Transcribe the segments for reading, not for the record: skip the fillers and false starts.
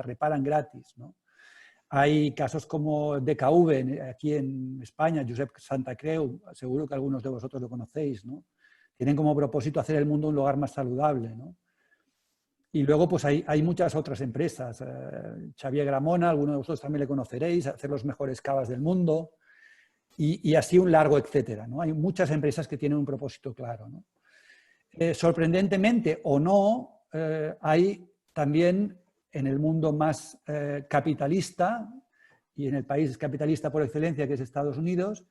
reparan gratis, ¿no? Hay casos como DKV, aquí en España, Josep Santacreu, seguro que algunos de vosotros lo conocéis, ¿no? Tienen como propósito hacer el mundo un lugar más saludable, ¿no? Y luego pues hay muchas otras empresas. Xavier Gramona, algunos de vosotros también le conoceréis, hacer los mejores cavas del mundo, y así un largo etcétera, ¿no? Hay muchas empresas que tienen un propósito claro, ¿no? Sorprendentemente o no, hay también en el mundo más capitalista, y en el país capitalista por excelencia, que es Estados Unidos,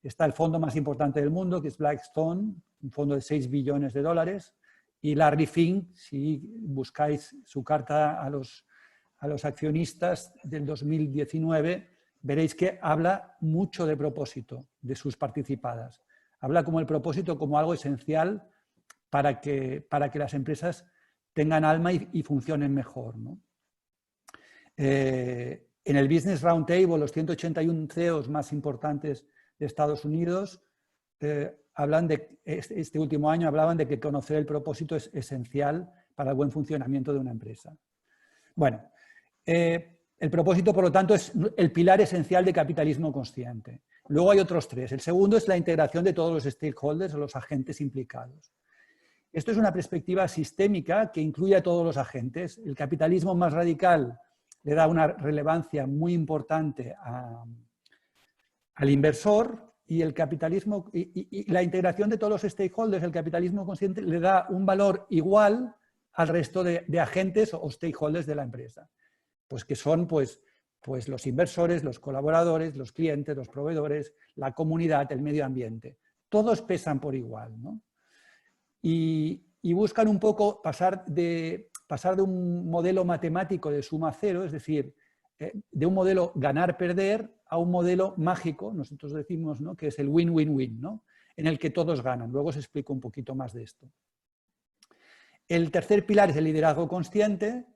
está el fondo más importante del mundo, que es Blackstone, un fondo de 6 billones de dólares, y Larry Fink, si buscáis su carta a los accionistas del 2019, veréis que habla mucho de propósito de sus participadas. Habla como el propósito como algo esencial para que las empresas tengan alma y funcionen mejor, ¿no? En el Business Roundtable, los 181 CEOs más importantes de Estados Unidos hablan de, este último año hablaban de que conocer el propósito es esencial para el buen funcionamiento de una empresa. Bueno, el propósito, por lo tanto, es el pilar esencial de capitalismo consciente. Luego hay otros 3. El segundo es la integración de todos los stakeholders o los agentes implicados. Esto es una perspectiva sistémica que incluye a todos los agentes. El capitalismo más radical le da una relevancia muy importante al inversor, y el capitalismo y la integración de todos los stakeholders, el capitalismo consciente, le da un valor igual al resto de agentes o stakeholders de la empresa. Pues que son pues los inversores, los colaboradores, los clientes, los proveedores, la comunidad, el medio ambiente. Todos pesan por igual, ¿no? Y buscan un poco pasar de un modelo matemático de suma cero, es decir, de un modelo ganar-perder, a un modelo mágico, nosotros decimos, ¿no?, que es el win-win-win, ¿no?, en el que todos ganan. Luego os explico un poquito más de esto. El tercer pilar es el liderazgo consciente.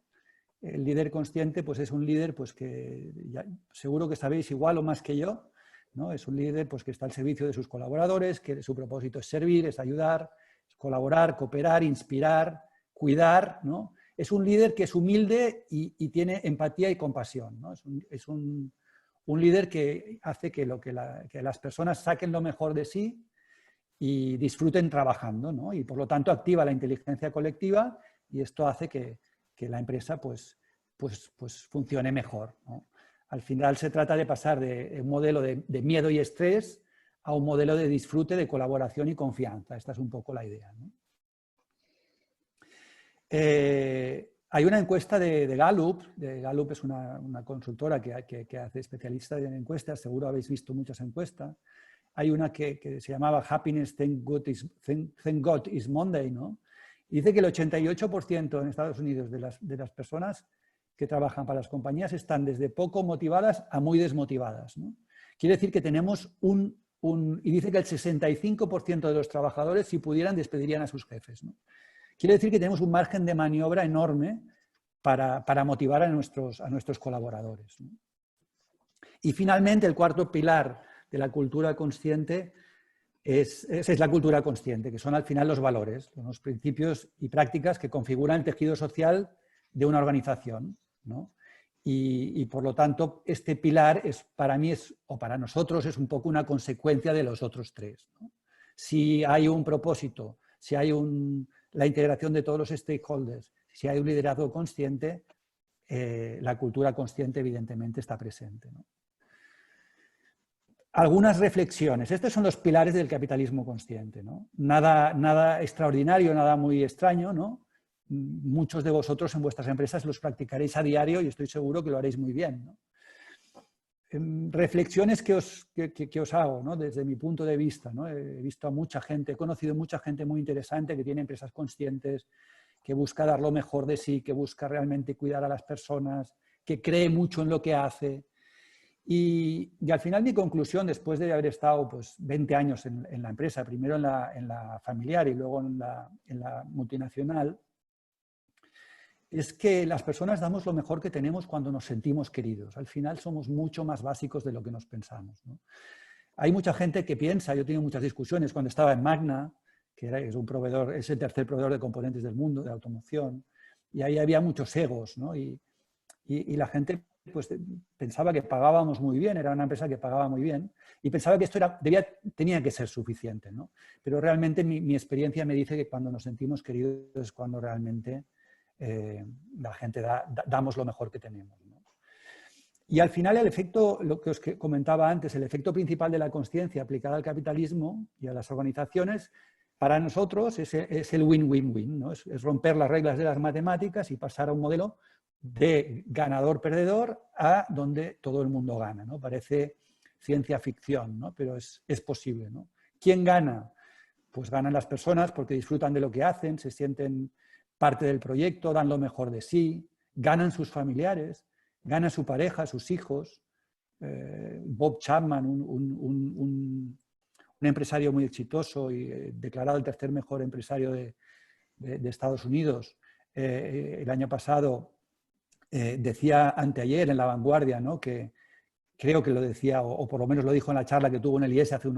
El líder consciente pues, es un líder pues, que ya, seguro que sabéis igual o más que yo, ¿no? Es un líder pues, que está al servicio de sus colaboradores, que su propósito es servir, es ayudar, es colaborar, cooperar, inspirar, cuidar, ¿no? Es un líder que es humilde y tiene empatía y compasión, ¿no? Es un líder que hace que las personas saquen lo mejor de sí y disfruten trabajando, ¿no? Y por lo tanto activa la inteligencia colectiva, y esto hace que la empresa pues funcione mejor, ¿no? Al final se trata de pasar de un modelo de miedo y estrés a un modelo de disfrute, de colaboración y confianza. Esta es un poco la idea, ¿no? Hay una encuesta de Gallup. Gallup es una consultora que hace especialistas en encuestas, seguro habéis visto muchas encuestas. Hay una que se llamaba Happiness, Thank God is Monday, ¿no? Y dice que el 88% en Estados Unidos de las personas que trabajan para las compañías están desde poco motivadas a muy desmotivadas, ¿no? Quiere decir que tenemos y dice que el 65% de los trabajadores, si pudieran, despedirían a sus jefes, ¿no? Quiere decir que tenemos un margen de maniobra enorme para motivar a nuestros colaboradores, ¿no? Y finalmente, el cuarto pilar de la cultura consciente es la cultura consciente, que son al final los valores, los principios y prácticas que configuran el tejido social de una organización, ¿no? Y por lo tanto, este pilar para mí o para nosotros es un poco una consecuencia de los otros 3, ¿no? Si hay un propósito, si hay la integración de todos los stakeholders, si hay un liderazgo consciente, la cultura consciente evidentemente está presente, ¿no? Algunas reflexiones. Estos son los pilares del capitalismo consciente, ¿no? Nada extraordinario, nada muy extraño, ¿no? Muchos de vosotros en vuestras empresas los practicaréis a diario y estoy seguro que lo haréis muy bien, ¿no? Reflexiones que os hago, ¿no?, desde mi punto de vista, ¿no? He visto a mucha gente, he conocido mucha gente muy interesante que tiene empresas conscientes, que busca dar lo mejor de sí, que busca realmente cuidar a las personas, que cree mucho en lo que hace. Y al final mi conclusión, después de haber estado pues, 20 años en la empresa, primero en la familiar y luego en la multinacional, es que las personas damos lo mejor que tenemos cuando nos sentimos queridos. Al final somos mucho más básicos de lo que nos pensamos, ¿no? Hay mucha gente que piensa, yo he tenido muchas discusiones cuando estaba en Magna, que es el tercer proveedor de componentes del mundo, de automoción, y ahí había muchos egos, ¿no? Y y la gente pues, pensaba que pagábamos muy bien, era una empresa que pagaba muy bien, y pensaba que esto tenía que ser suficiente, ¿no? Pero realmente mi experiencia me dice que cuando nos sentimos queridos es cuando realmente la gente damos lo mejor que tenemos, ¿no? Y al final el efecto, lo que os comentaba antes, el efecto principal de la consciencia aplicada al capitalismo y a las organizaciones, para nosotros es el win-win-win, ¿no? Es romper las reglas de las matemáticas y pasar a un modelo de ganador-perdedor a donde todo el mundo gana, ¿no? Parece ciencia ficción, ¿no? Pero es posible, ¿no? ¿Quién gana? Pues ganan las personas porque disfrutan de lo que hacen, se sienten parte del proyecto, dan lo mejor de sí, ganan sus familiares, gana su pareja, sus hijos. Bob Chapman, un empresario muy exitoso y declarado el tercer mejor empresario de Estados Unidos, el año pasado decía anteayer en La Vanguardia, ¿no? Que creo que lo decía, o por lo menos lo dijo en la charla que tuvo en el IES hace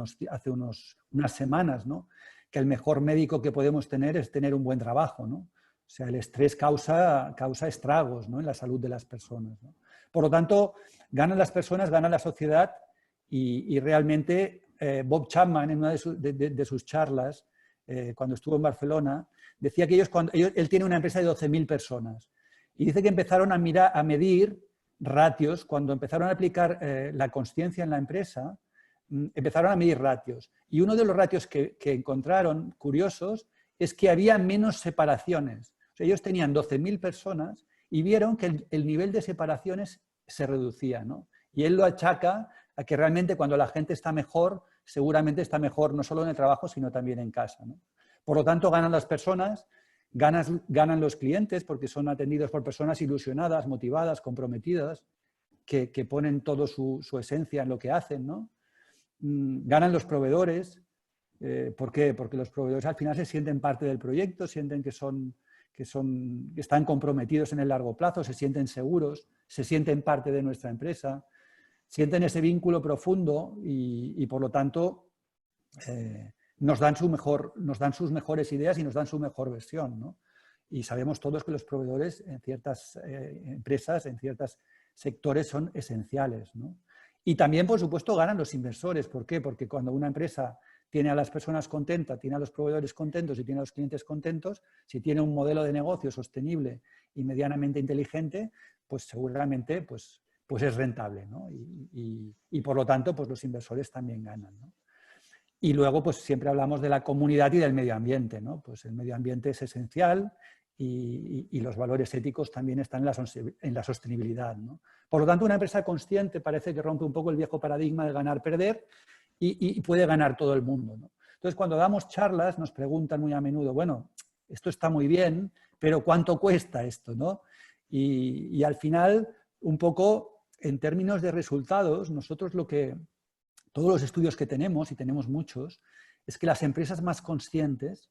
unas semanas, ¿no? Que el mejor médico que podemos tener es tener un buen trabajo, ¿no? O sea, el estrés causa estragos, ¿no? En la salud de las personas, ¿no? Por lo tanto, ganan las personas, gana la sociedad y realmente Bob Chapman en una de sus charlas, cuando estuvo en Barcelona, decía que él tiene una empresa de 12.000 personas y dice que empezaron a medir ratios, cuando empezaron a aplicar la consciencia en la empresa, empezaron a medir ratios. Y uno de los ratios que encontraron curiosos es que había menos separaciones. O sea, ellos tenían 12.000 personas y vieron que el nivel de separaciones se reducía, ¿no? Y él lo achaca a que realmente cuando la gente está mejor, seguramente está mejor no solo en el trabajo, sino también en casa, ¿no? Por lo tanto, ganan las personas, ganan los clientes porque son atendidos por personas ilusionadas, motivadas, comprometidas, que ponen toda su esencia en lo que hacen, ¿no? Ganan los proveedores. ¿Por qué? Porque los proveedores al final se sienten parte del proyecto, sienten que están comprometidos en el largo plazo, se sienten seguros, se sienten parte de nuestra empresa, sienten ese vínculo profundo y por lo tanto nos dan sus mejores ideas y nos dan su mejor versión, ¿no? Y sabemos todos que los proveedores en ciertas empresas, en ciertos sectores son esenciales, ¿no? Y también, por supuesto, ganan los inversores. ¿Por qué? Porque cuando una empresa tiene a las personas contentas, tiene a los proveedores contentos y tiene a los clientes contentos, si tiene un modelo de negocio sostenible y medianamente inteligente, pues seguramente pues es rentable, ¿no? Y por lo tanto, pues los inversores también ganan, ¿no? Y luego, pues siempre hablamos de la comunidad y del medio ambiente, ¿no? Pues el medio ambiente es esencial y los valores éticos también están en la sostenibilidad, ¿no? Por lo tanto, una empresa consciente parece que rompe un poco el viejo paradigma de ganar-perder y puede ganar todo el mundo, ¿no? Entonces, cuando damos charlas, nos preguntan muy a menudo, bueno, esto está muy bien, pero ¿cuánto cuesta esto, no? Y al final, un poco, en términos de resultados, nosotros todos los estudios que tenemos, y tenemos muchos, es que las empresas más conscientes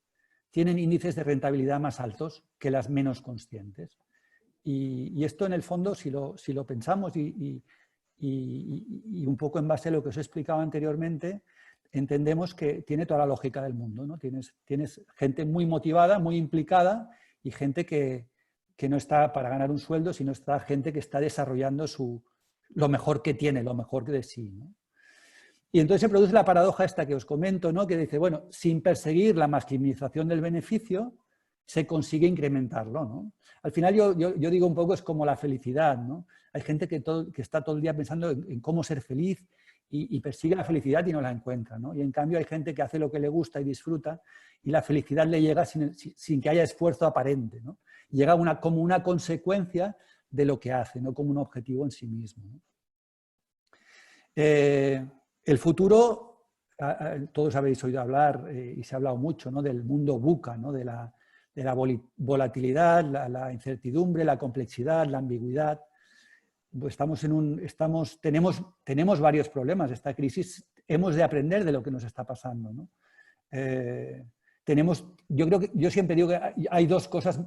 tienen índices de rentabilidad más altos que las menos conscientes. Y esto, en el fondo, si lo pensamos y un poco en base a lo que os he explicado anteriormente, entendemos que tiene toda la lógica del mundo, ¿no? Tienes gente muy motivada, muy implicada y gente que no está para ganar un sueldo, sino está gente que está desarrollando lo mejor que tiene, lo mejor de sí, ¿no? Y entonces se produce la paradoja esta que os comento, ¿no? Que dice, bueno, sin perseguir la maximización del beneficio, se consigue incrementarlo, ¿no? Al final yo digo un poco es como la felicidad, ¿no? Hay gente que está todo el día pensando en cómo ser feliz y persigue la felicidad y no la encuentra, ¿no? Y en cambio hay gente que hace lo que le gusta y disfruta y la felicidad le llega sin que haya esfuerzo aparente, ¿no? Llega como una consecuencia de lo que hace, no como un objetivo en sí mismo, ¿no? El futuro, todos habéis oído hablar y se ha hablado mucho, ¿no? Del mundo VUCA, ¿no? De la volatilidad, la incertidumbre, la complejidad, la ambigüedad. Pues tenemos varios problemas. Esta crisis hemos de aprender de lo que nos está pasando, ¿no? Yo siempre digo que hay dos cosas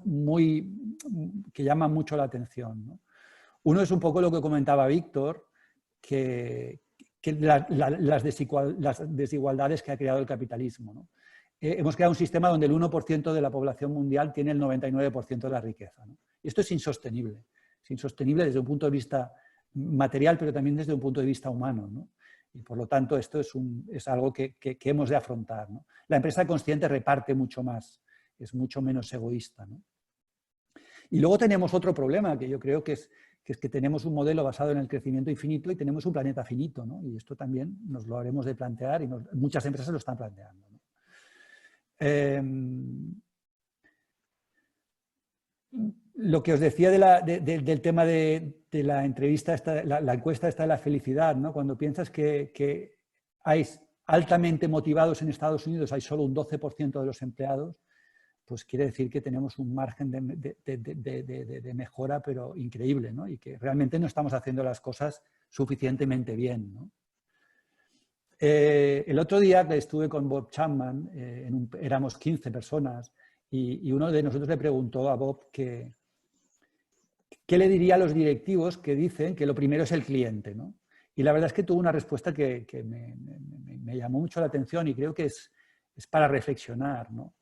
que llaman mucho la atención, ¿no? Uno es un poco lo que comentaba Víctor, que las desigualdades que ha creado el capitalismo, ¿no? Hemos creado un sistema donde el 1% de la población mundial tiene el 99% de la riqueza, ¿no? Y esto es insostenible. es insostenible desde un punto de vista material, pero también desde un punto de vista humano, ¿no? Y por lo tanto esto es algo que hemos de afrontar, ¿no? La empresa consciente reparte mucho más, es mucho menos egoísta, ¿no? Y luego tenemos otro problema que yo creo que es que tenemos un modelo basado en el crecimiento infinito y tenemos un planeta finito, ¿no? Y esto también nos lo haremos de plantear y muchas empresas lo están planteando, ¿no? Lo que os decía del tema de la entrevista, la encuesta esta de la felicidad, ¿no? Cuando piensas que hay altamente motivados en Estados Unidos, hay solo un 12% de los empleados, pues quiere decir que tenemos un margen de mejora, pero increíble, ¿no? Y que realmente no estamos haciendo las cosas suficientemente bien, ¿no? El otro día que estuve con Bob Chapman, éramos 15 personas, y uno de nosotros le preguntó a Bob ¿qué le diría a los directivos que dicen que lo primero es el cliente, ¿no? Y la verdad es que tuvo una respuesta que me llamó mucho la atención y creo que es para reflexionar, ¿no?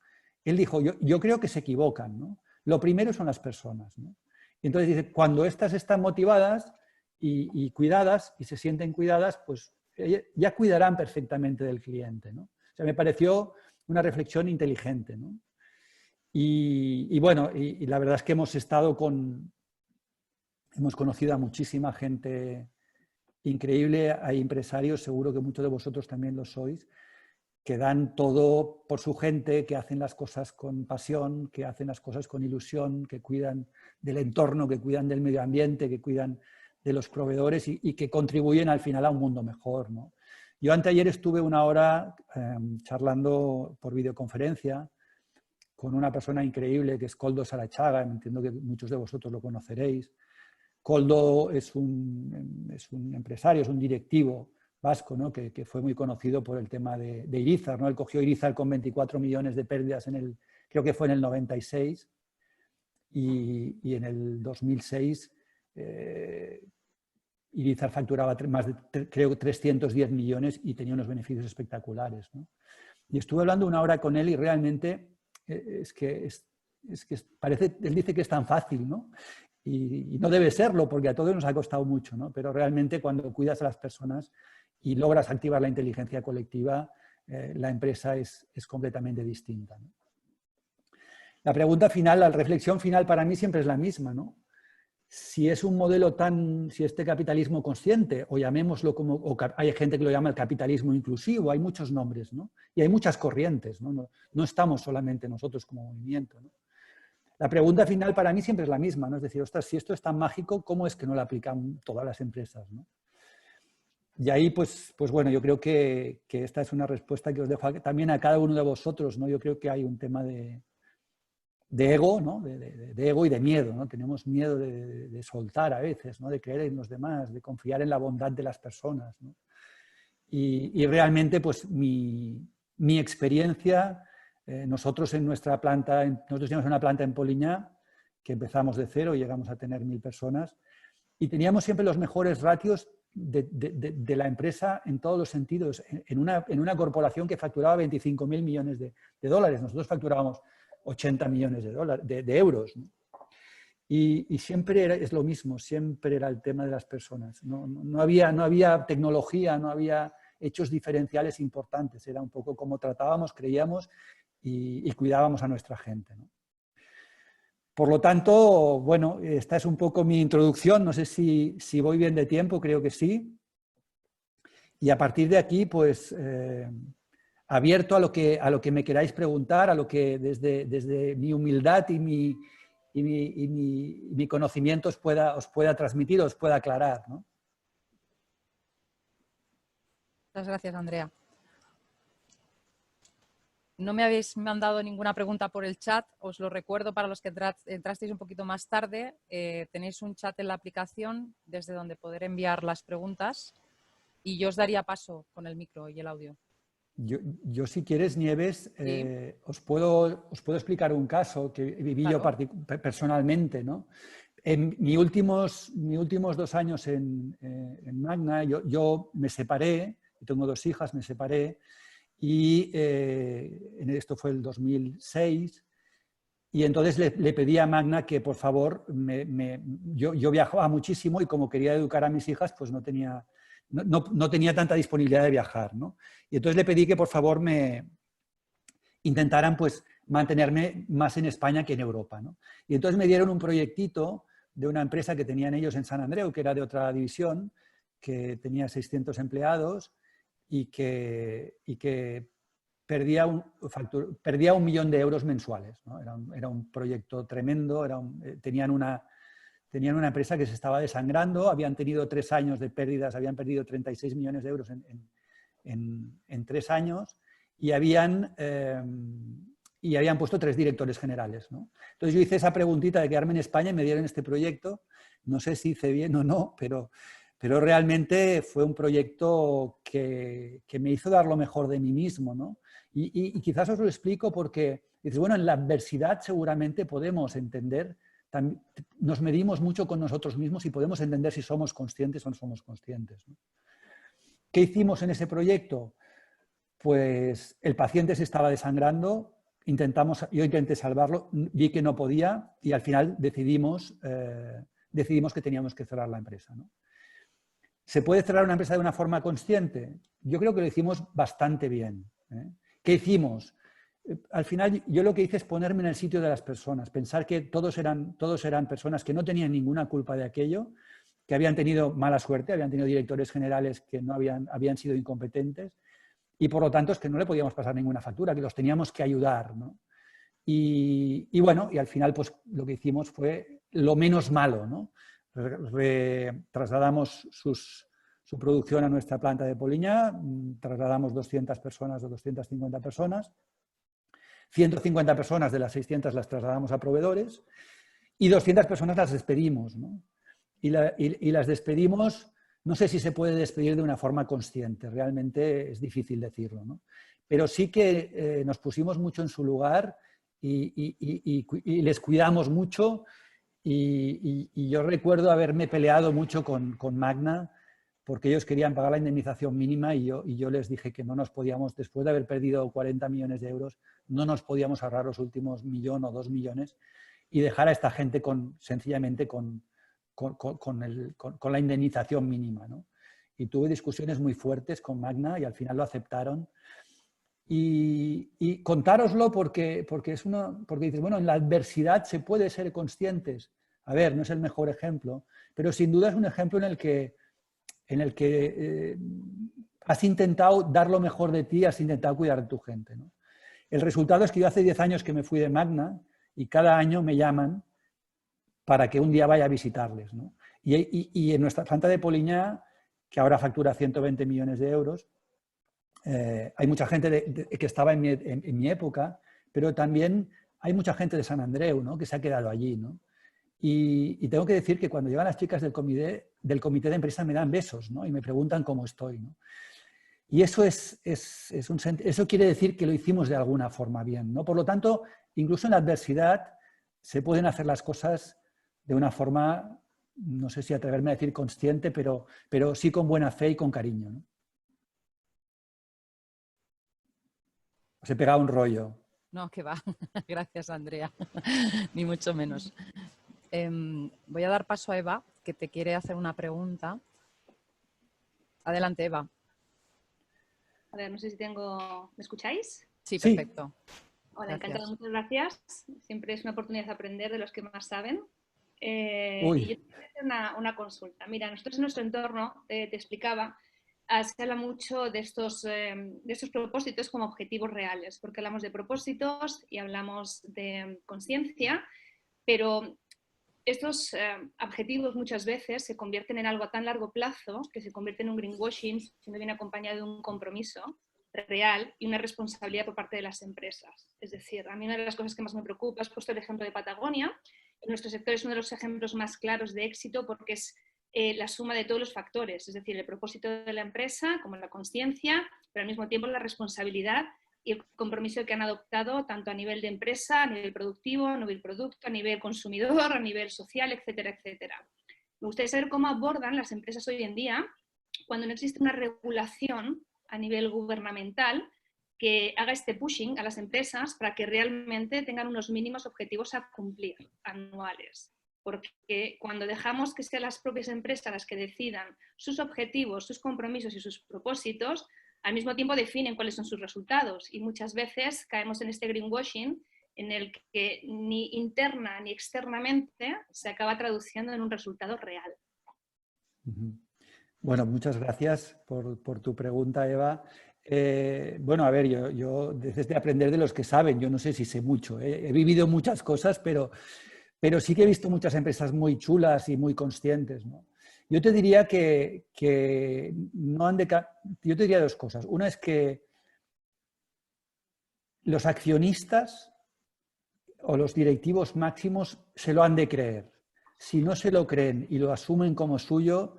Él dijo, yo creo que se equivocan, ¿no? Lo primero son las personas, ¿no? Y entonces dice, cuando éstas están motivadas y cuidadas y se sienten cuidadas, pues ya cuidarán perfectamente del cliente, ¿no? O sea, me pareció una reflexión inteligente, ¿no? Y bueno, y la verdad es que hemos conocido a muchísima gente increíble, hay empresarios, seguro que muchos de vosotros también lo sois, que dan todo por su gente, que hacen las cosas con pasión, que hacen las cosas con ilusión, que cuidan del entorno, que cuidan del medio ambiente, que cuidan de los proveedores y que contribuyen al final a un mundo mejor, ¿no? Yo anteayer estuve una hora charlando por videoconferencia con una persona increíble que es Koldo Sarachaga, entiendo que muchos de vosotros lo conoceréis. Koldo es un empresario, es un directivo vasco, ¿no? que fue muy conocido por el tema de Irizar, ¿no? Él cogió Irizar con 24 millones de pérdidas creo que fue en el 96 y en el 2006 Irizar facturaba creo 310 millones y tenía unos beneficios espectaculares, ¿no? Y estuve hablando una hora con él y realmente es que parece, él dice que es tan fácil, ¿no? Y no debe serlo porque a todos nos ha costado mucho, ¿no? Pero realmente cuando cuidas a las personas y logras activar la inteligencia colectiva, la empresa es completamente distinta, ¿no? La pregunta final, la reflexión final para mí siempre es la misma, ¿no? Si es un modelo si este capitalismo consciente, o llamémoslo como, hay gente que lo llama el capitalismo inclusivo, hay muchos nombres, ¿no? Y hay muchas corrientes, ¿no? No estamos solamente nosotros como movimiento, ¿no? La pregunta final para mí siempre es la misma, ¿no? Es decir, ostras, si esto es tan mágico, ¿cómo es que no lo aplican todas las empresas, ¿no? Y ahí, pues bueno, yo creo que esta es una respuesta que os dejo también a cada uno de vosotros, ¿no? Yo creo que hay un tema de ego, ¿no? De ego y de miedo, ¿no? Tenemos miedo de soltar a veces, ¿no? De creer en los demás, de confiar en la bondad de las personas, ¿no? Y realmente, pues mi experiencia, nosotros en nuestra planta, nosotros teníamos una planta en Poliñá, que empezamos de cero y llegamos a tener 1000 personas, y teníamos siempre los mejores ratios de la empresa en todos los sentidos, en una corporación que facturaba 25.000 millones de dólares, nosotros facturábamos 80 millones de euros, ¿no? Y siempre es lo mismo, siempre era el tema de las personas. No había tecnología, no había hechos diferenciales importantes, era un poco como tratábamos, creíamos y cuidábamos a nuestra gente, ¿no? Por lo tanto, bueno, esta es un poco mi introducción, no sé si voy bien de tiempo, creo que sí. Y a partir de aquí, pues, abierto a lo que me queráis preguntar, a lo que desde mi humildad y mi conocimiento os pueda transmitir, os pueda aclarar, ¿no? Muchas gracias, Andrea. No me habéis mandado ninguna pregunta por el chat, os lo recuerdo para los que entrasteis un poquito más tarde. Tenéis un chat en la aplicación desde donde poder enviar las preguntas y yo os daría paso con el micro y el audio. Yo si quieres, Nieves, ¿Sí? os puedo explicar un caso que viví yo personalmente, ¿no? En mis últimos 2 años en Magna, yo me separé, tengo 2 hijas, me separé, y esto fue el 2006, Y entonces le pedí a Magna que, por favor, yo viajaba muchísimo y como quería educar a mis hijas, pues no tenía tanta disponibilidad de viajar, ¿no? Y entonces le pedí que, por favor, me intentaran pues, mantenerme más en España que en Europa, ¿no? Y entonces me dieron un proyectito de una empresa que tenían ellos en San Andreu, que era de otra división, que tenía 600 empleados y que perdía 1 millón de euros mensuales, ¿no? Era un proyecto tremendo, tenían una empresa que se estaba desangrando, habían tenido 3 años de pérdidas, habían perdido 36 millones de euros en 3 años y habían puesto 3 directores generales, ¿no? Entonces yo hice esa preguntita de quedarme en España y me dieron este proyecto. No sé si hice bien o no, pero realmente fue un proyecto que me hizo dar lo mejor de mí mismo, ¿no? Y quizás os lo explico porque, dices, bueno, en la adversidad seguramente podemos entender, nos medimos mucho con nosotros mismos y podemos entender si somos conscientes o no somos conscientes, ¿no? ¿Qué hicimos en ese proyecto? Pues el paciente se estaba desangrando, yo intenté salvarlo, vi que no podía y al final decidimos que teníamos que cerrar la empresa, ¿no? ¿Se puede cerrar una empresa de una forma consciente? Yo creo que lo hicimos bastante bien, ¿eh? ¿Qué hicimos? Al final yo lo que hice es ponerme en el sitio de las personas, pensar que todos eran personas que no tenían ninguna culpa de aquello, que habían tenido mala suerte, habían tenido directores generales que no habían sido incompetentes y por lo tanto es que no le podíamos pasar ninguna factura, que los teníamos que ayudar, ¿no? Y bueno, y al final pues lo que hicimos fue lo menos malo, ¿no? Trasladamos su producción a nuestra planta de Poliña, trasladamos 200 personas o 250 personas, 150 personas de las 600 las trasladamos a proveedores y 200 personas las despedimos, ¿no? Y las despedimos, no sé si se puede despedir de una forma consciente, realmente es difícil decirlo, ¿no? Pero sí que nos pusimos mucho en su lugar y les cuidamos mucho y yo recuerdo haberme peleado mucho con Magna porque ellos querían pagar la indemnización mínima y yo les dije que no nos podíamos, después de haber perdido 40 millones de euros, no nos podíamos ahorrar los últimos 1 o 2 millones y dejar a esta gente sencillamente con la indemnización mínima, ¿no? Y tuve discusiones muy fuertes con Magna y al final lo aceptaron. Y contároslo porque dices, bueno, en la adversidad se puede ser conscientes. A ver, no es el mejor ejemplo, pero sin duda es un ejemplo en el que has intentado dar lo mejor de ti, has intentado cuidar de tu gente, ¿no? El resultado es que yo hace 10 años que me fui de Magna y cada año me llaman para que un día vaya a visitarles, ¿no? Y en nuestra planta de Poliña, que ahora factura 120 millones de euros, hay mucha gente que estaba en mi época, pero también hay mucha gente de San Andreu, ¿no? Que se ha quedado allí, ¿no? Y tengo que decir que cuando llegan las chicas del comité de empresa me dan besos, ¿no? Y me preguntan cómo estoy, ¿no? Y eso, eso quiere decir que lo hicimos de alguna forma bien, ¿no? Por lo tanto, incluso en la adversidad se pueden hacer las cosas de una forma, no sé si atreverme a decir consciente, pero sí con buena fe y con cariño, ¿no? Os he pegado un rollo. No, que va. Gracias, Andrea. Ni mucho menos. Voy a dar paso a Eva, que te quiere hacer una pregunta. Adelante, Eva. A ver, no sé si tengo... ¿Me escucháis? Sí, perfecto. Hola, encantada, muchas gracias. Siempre es una oportunidad de aprender de los que más saben. Y yo te voy a hacer una consulta. Mira, nosotros en nuestro entorno, te explicaba, se habla mucho de estos propósitos como objetivos reales, porque hablamos de propósitos y hablamos de conciencia, pero estos objetivos muchas veces se convierten en algo a tan largo plazo que se convierte en un greenwashing si no viene acompañado de un compromiso real y una responsabilidad por parte de las empresas. Es decir, a mí una de las cosas que más me preocupa, has puesto el ejemplo de Patagonia, en nuestro sector es uno de los ejemplos más claros de éxito porque es la suma de todos los factores, es decir, el propósito de la empresa como la conciencia, pero al mismo tiempo la responsabilidad y el compromiso que han adoptado tanto a nivel de empresa, a nivel productivo, a nivel producto, a nivel consumidor, a nivel social, etcétera, etcétera. Me gustaría saber cómo abordan las empresas hoy en día cuando no existe una regulación a nivel gubernamental que haga este pushing a las empresas para que realmente tengan unos mínimos objetivos a cumplir anuales. Porque cuando dejamos que sean las propias empresas las que decidan sus objetivos, sus compromisos y sus propósitos, al mismo tiempo definen cuáles son sus resultados. Y muchas veces caemos en este greenwashing en el que ni interna ni externamente se acaba traduciendo en un resultado real. Bueno, muchas gracias por tu pregunta, Eva. Bueno, a ver, yo desde aprender de los que saben, yo no sé si sé mucho, he vivido muchas cosas, pero sí que he visto muchas empresas muy chulas y muy conscientes, ¿no? Yo te diría que no han de... Yo te diría dos cosas. Una es que los accionistas o los directivos máximos se lo han de creer. Si no se lo creen y lo asumen como suyo,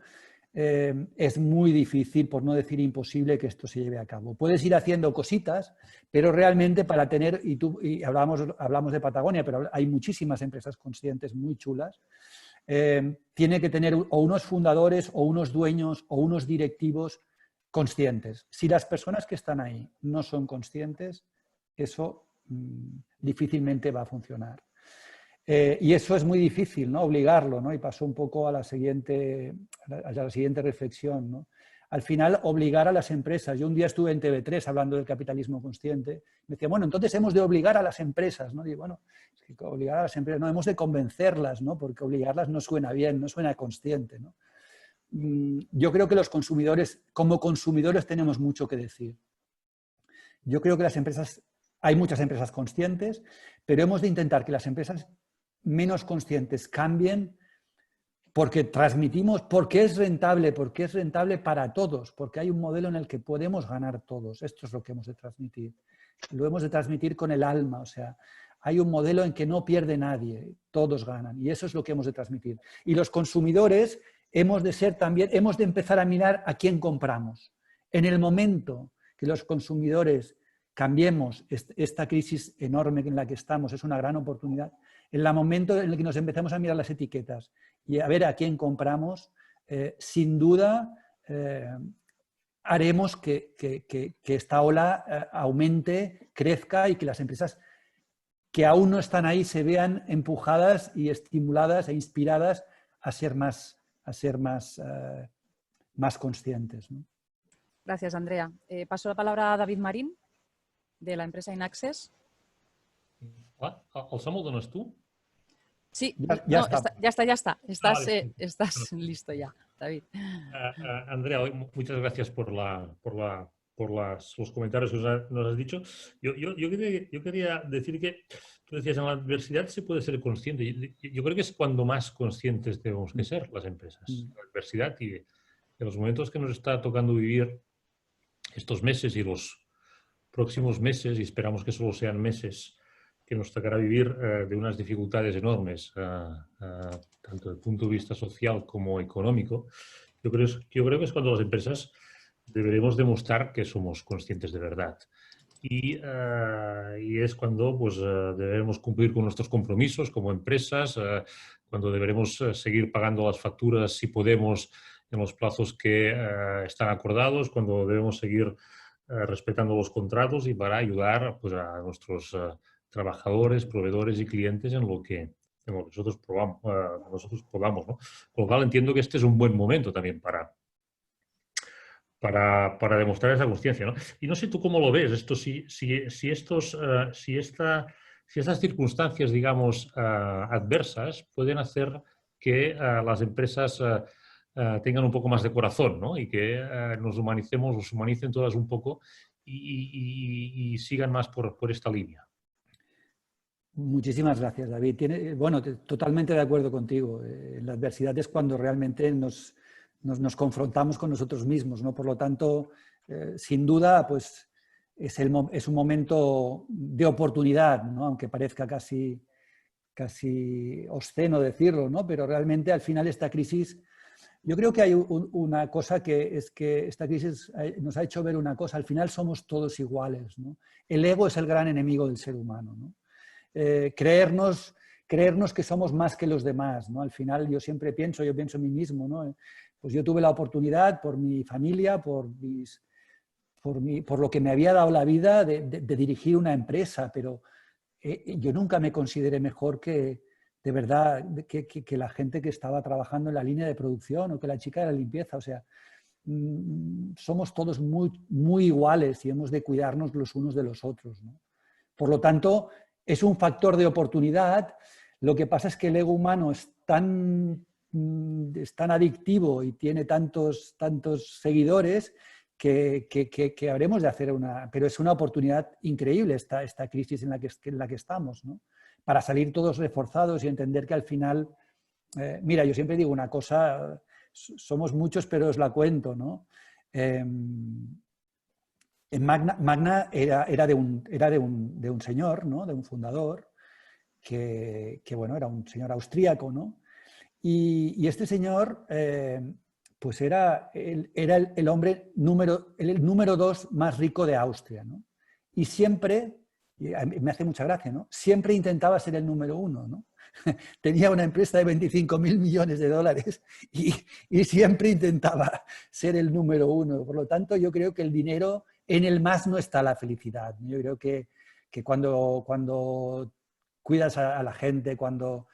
es muy difícil, por no decir imposible, que esto se lleve a cabo. Puedes ir haciendo cositas, pero realmente para tener, y hablamos de Patagonia, pero hay muchísimas empresas conscientes muy chulas, tiene que tener o unos fundadores o unos dueños o unos directivos conscientes. Si las personas que están ahí no son conscientes, eso difícilmente va a funcionar. Y eso es muy difícil, ¿no? Obligarlo, ¿no? Y paso un poco a la siguiente reflexión, ¿no? Al final, obligar a las empresas. Yo un día estuve en TV3 hablando del capitalismo consciente. Me decía, bueno, entonces hemos de obligar a las empresas, ¿no? Digo, bueno, es que obligar a las empresas, no, hemos de convencerlas, ¿no? Porque obligarlas no suena bien, no suena consciente, ¿no? Yo creo que los consumidores, como consumidores, tenemos mucho que decir. Yo creo que las empresas, hay muchas empresas conscientes, pero hemos de intentar que las empresas menos conscientes cambien porque transmitimos, porque es rentable para todos, porque hay un modelo en el que podemos ganar todos. Esto es lo que hemos de transmitir. Lo hemos de transmitir con el alma, o sea, hay un modelo en que no pierde nadie, todos ganan, y eso es lo que hemos de transmitir. Y los consumidores hemos de ser también, hemos de empezar a mirar a quién compramos. En el momento que los consumidores cambiemos esta crisis enorme en la que estamos, es una gran oportunidad, en el momento en el que nos empezamos a mirar las etiquetas y a ver a quién compramos, sin duda haremos que esta ola aumente, crezca y que las empresas que aún no están ahí se vean empujadas y estimuladas e inspiradas a ser más conscientes, ¿no? Gracias, Andrea. Paso la palabra a David Marín, de la empresa Inaccess. ¿El Samuel dones tú? Sí, ya está. Vale. Estás listo ya, David. Andrea, muchas gracias por los comentarios que nos has dicho. Yo quería decir que tú decías, en la adversidad se puede ser consciente. Yo creo que es cuando más conscientes debemos que ser las empresas. La adversidad y de los momentos que nos está tocando vivir estos meses y los próximos meses, y esperamos que solo sean meses, que nos tocará vivir de unas dificultades enormes, tanto desde el punto de vista social como económico. Yo creo que es cuando las empresas deberemos demostrar que somos conscientes de verdad. Y es cuando pues, debemos cumplir con nuestros compromisos como empresas, cuando deberemos seguir pagando las facturas si podemos en los plazos que están acordados, cuando debemos seguir respetando los contratos y para ayudar pues, a nuestros trabajadores, proveedores y clientes en lo que nosotros podamos, ¿no? Con lo cual entiendo que este es un buen momento también para demostrar esa consciencia, ¿no? Y no sé tú cómo lo ves, esto, si estas circunstancias, digamos, adversas pueden hacer que las empresas tengan un poco más de corazón, ¿no? Y que nos humanicen todas un poco y sigan más por esta línea. Muchísimas gracias, David. Bueno, totalmente de acuerdo contigo. La adversidad es cuando realmente nos confrontamos con nosotros mismos, ¿no? Por lo tanto, sin duda, pues es un momento de oportunidad, ¿no? Aunque parezca casi obsceno decirlo, ¿no? Pero realmente al final esta crisis, yo creo que hay una cosa que es que esta crisis nos ha hecho ver una cosa, al final somos todos iguales, ¿no? El ego es el gran enemigo del ser humano, ¿no? Creernos que somos más que los demás, ¿no? Al final yo pienso en mí mismo, ¿no? Pues yo tuve la oportunidad por mi familia, por mis por lo que me había dado la vida de dirigir una empresa, pero yo nunca me consideré mejor que, de verdad, que la gente que estaba trabajando en la línea de producción o que la chica de la limpieza. O sea, somos todos muy iguales y hemos de cuidarnos los unos de los otros, ¿no? Por lo tanto, es un factor de oportunidad. Lo que pasa es que el ego humano es tan adictivo y tiene tantos seguidores que habremos de hacer pero es una oportunidad increíble esta crisis en la que estamos, ¿no? Para salir todos reforzados y entender que al final, mira, yo siempre digo una cosa, somos muchos pero os la cuento, ¿no? Magna era de un señor, ¿no? De un fundador, que bueno, era un señor austríaco, ¿no? Y este señor, pues era el hombre número 2 más rico de Austria, ¿no? Y siempre, y me hace mucha gracia, ¿no? Siempre intentaba ser el número 1, ¿no? Tenía una empresa de 25.000 millones de dólares y siempre intentaba ser el número 1. Por lo tanto, yo creo que el dinero, en el más no está la felicidad. Yo creo que cuando cuidas a la gente, cuando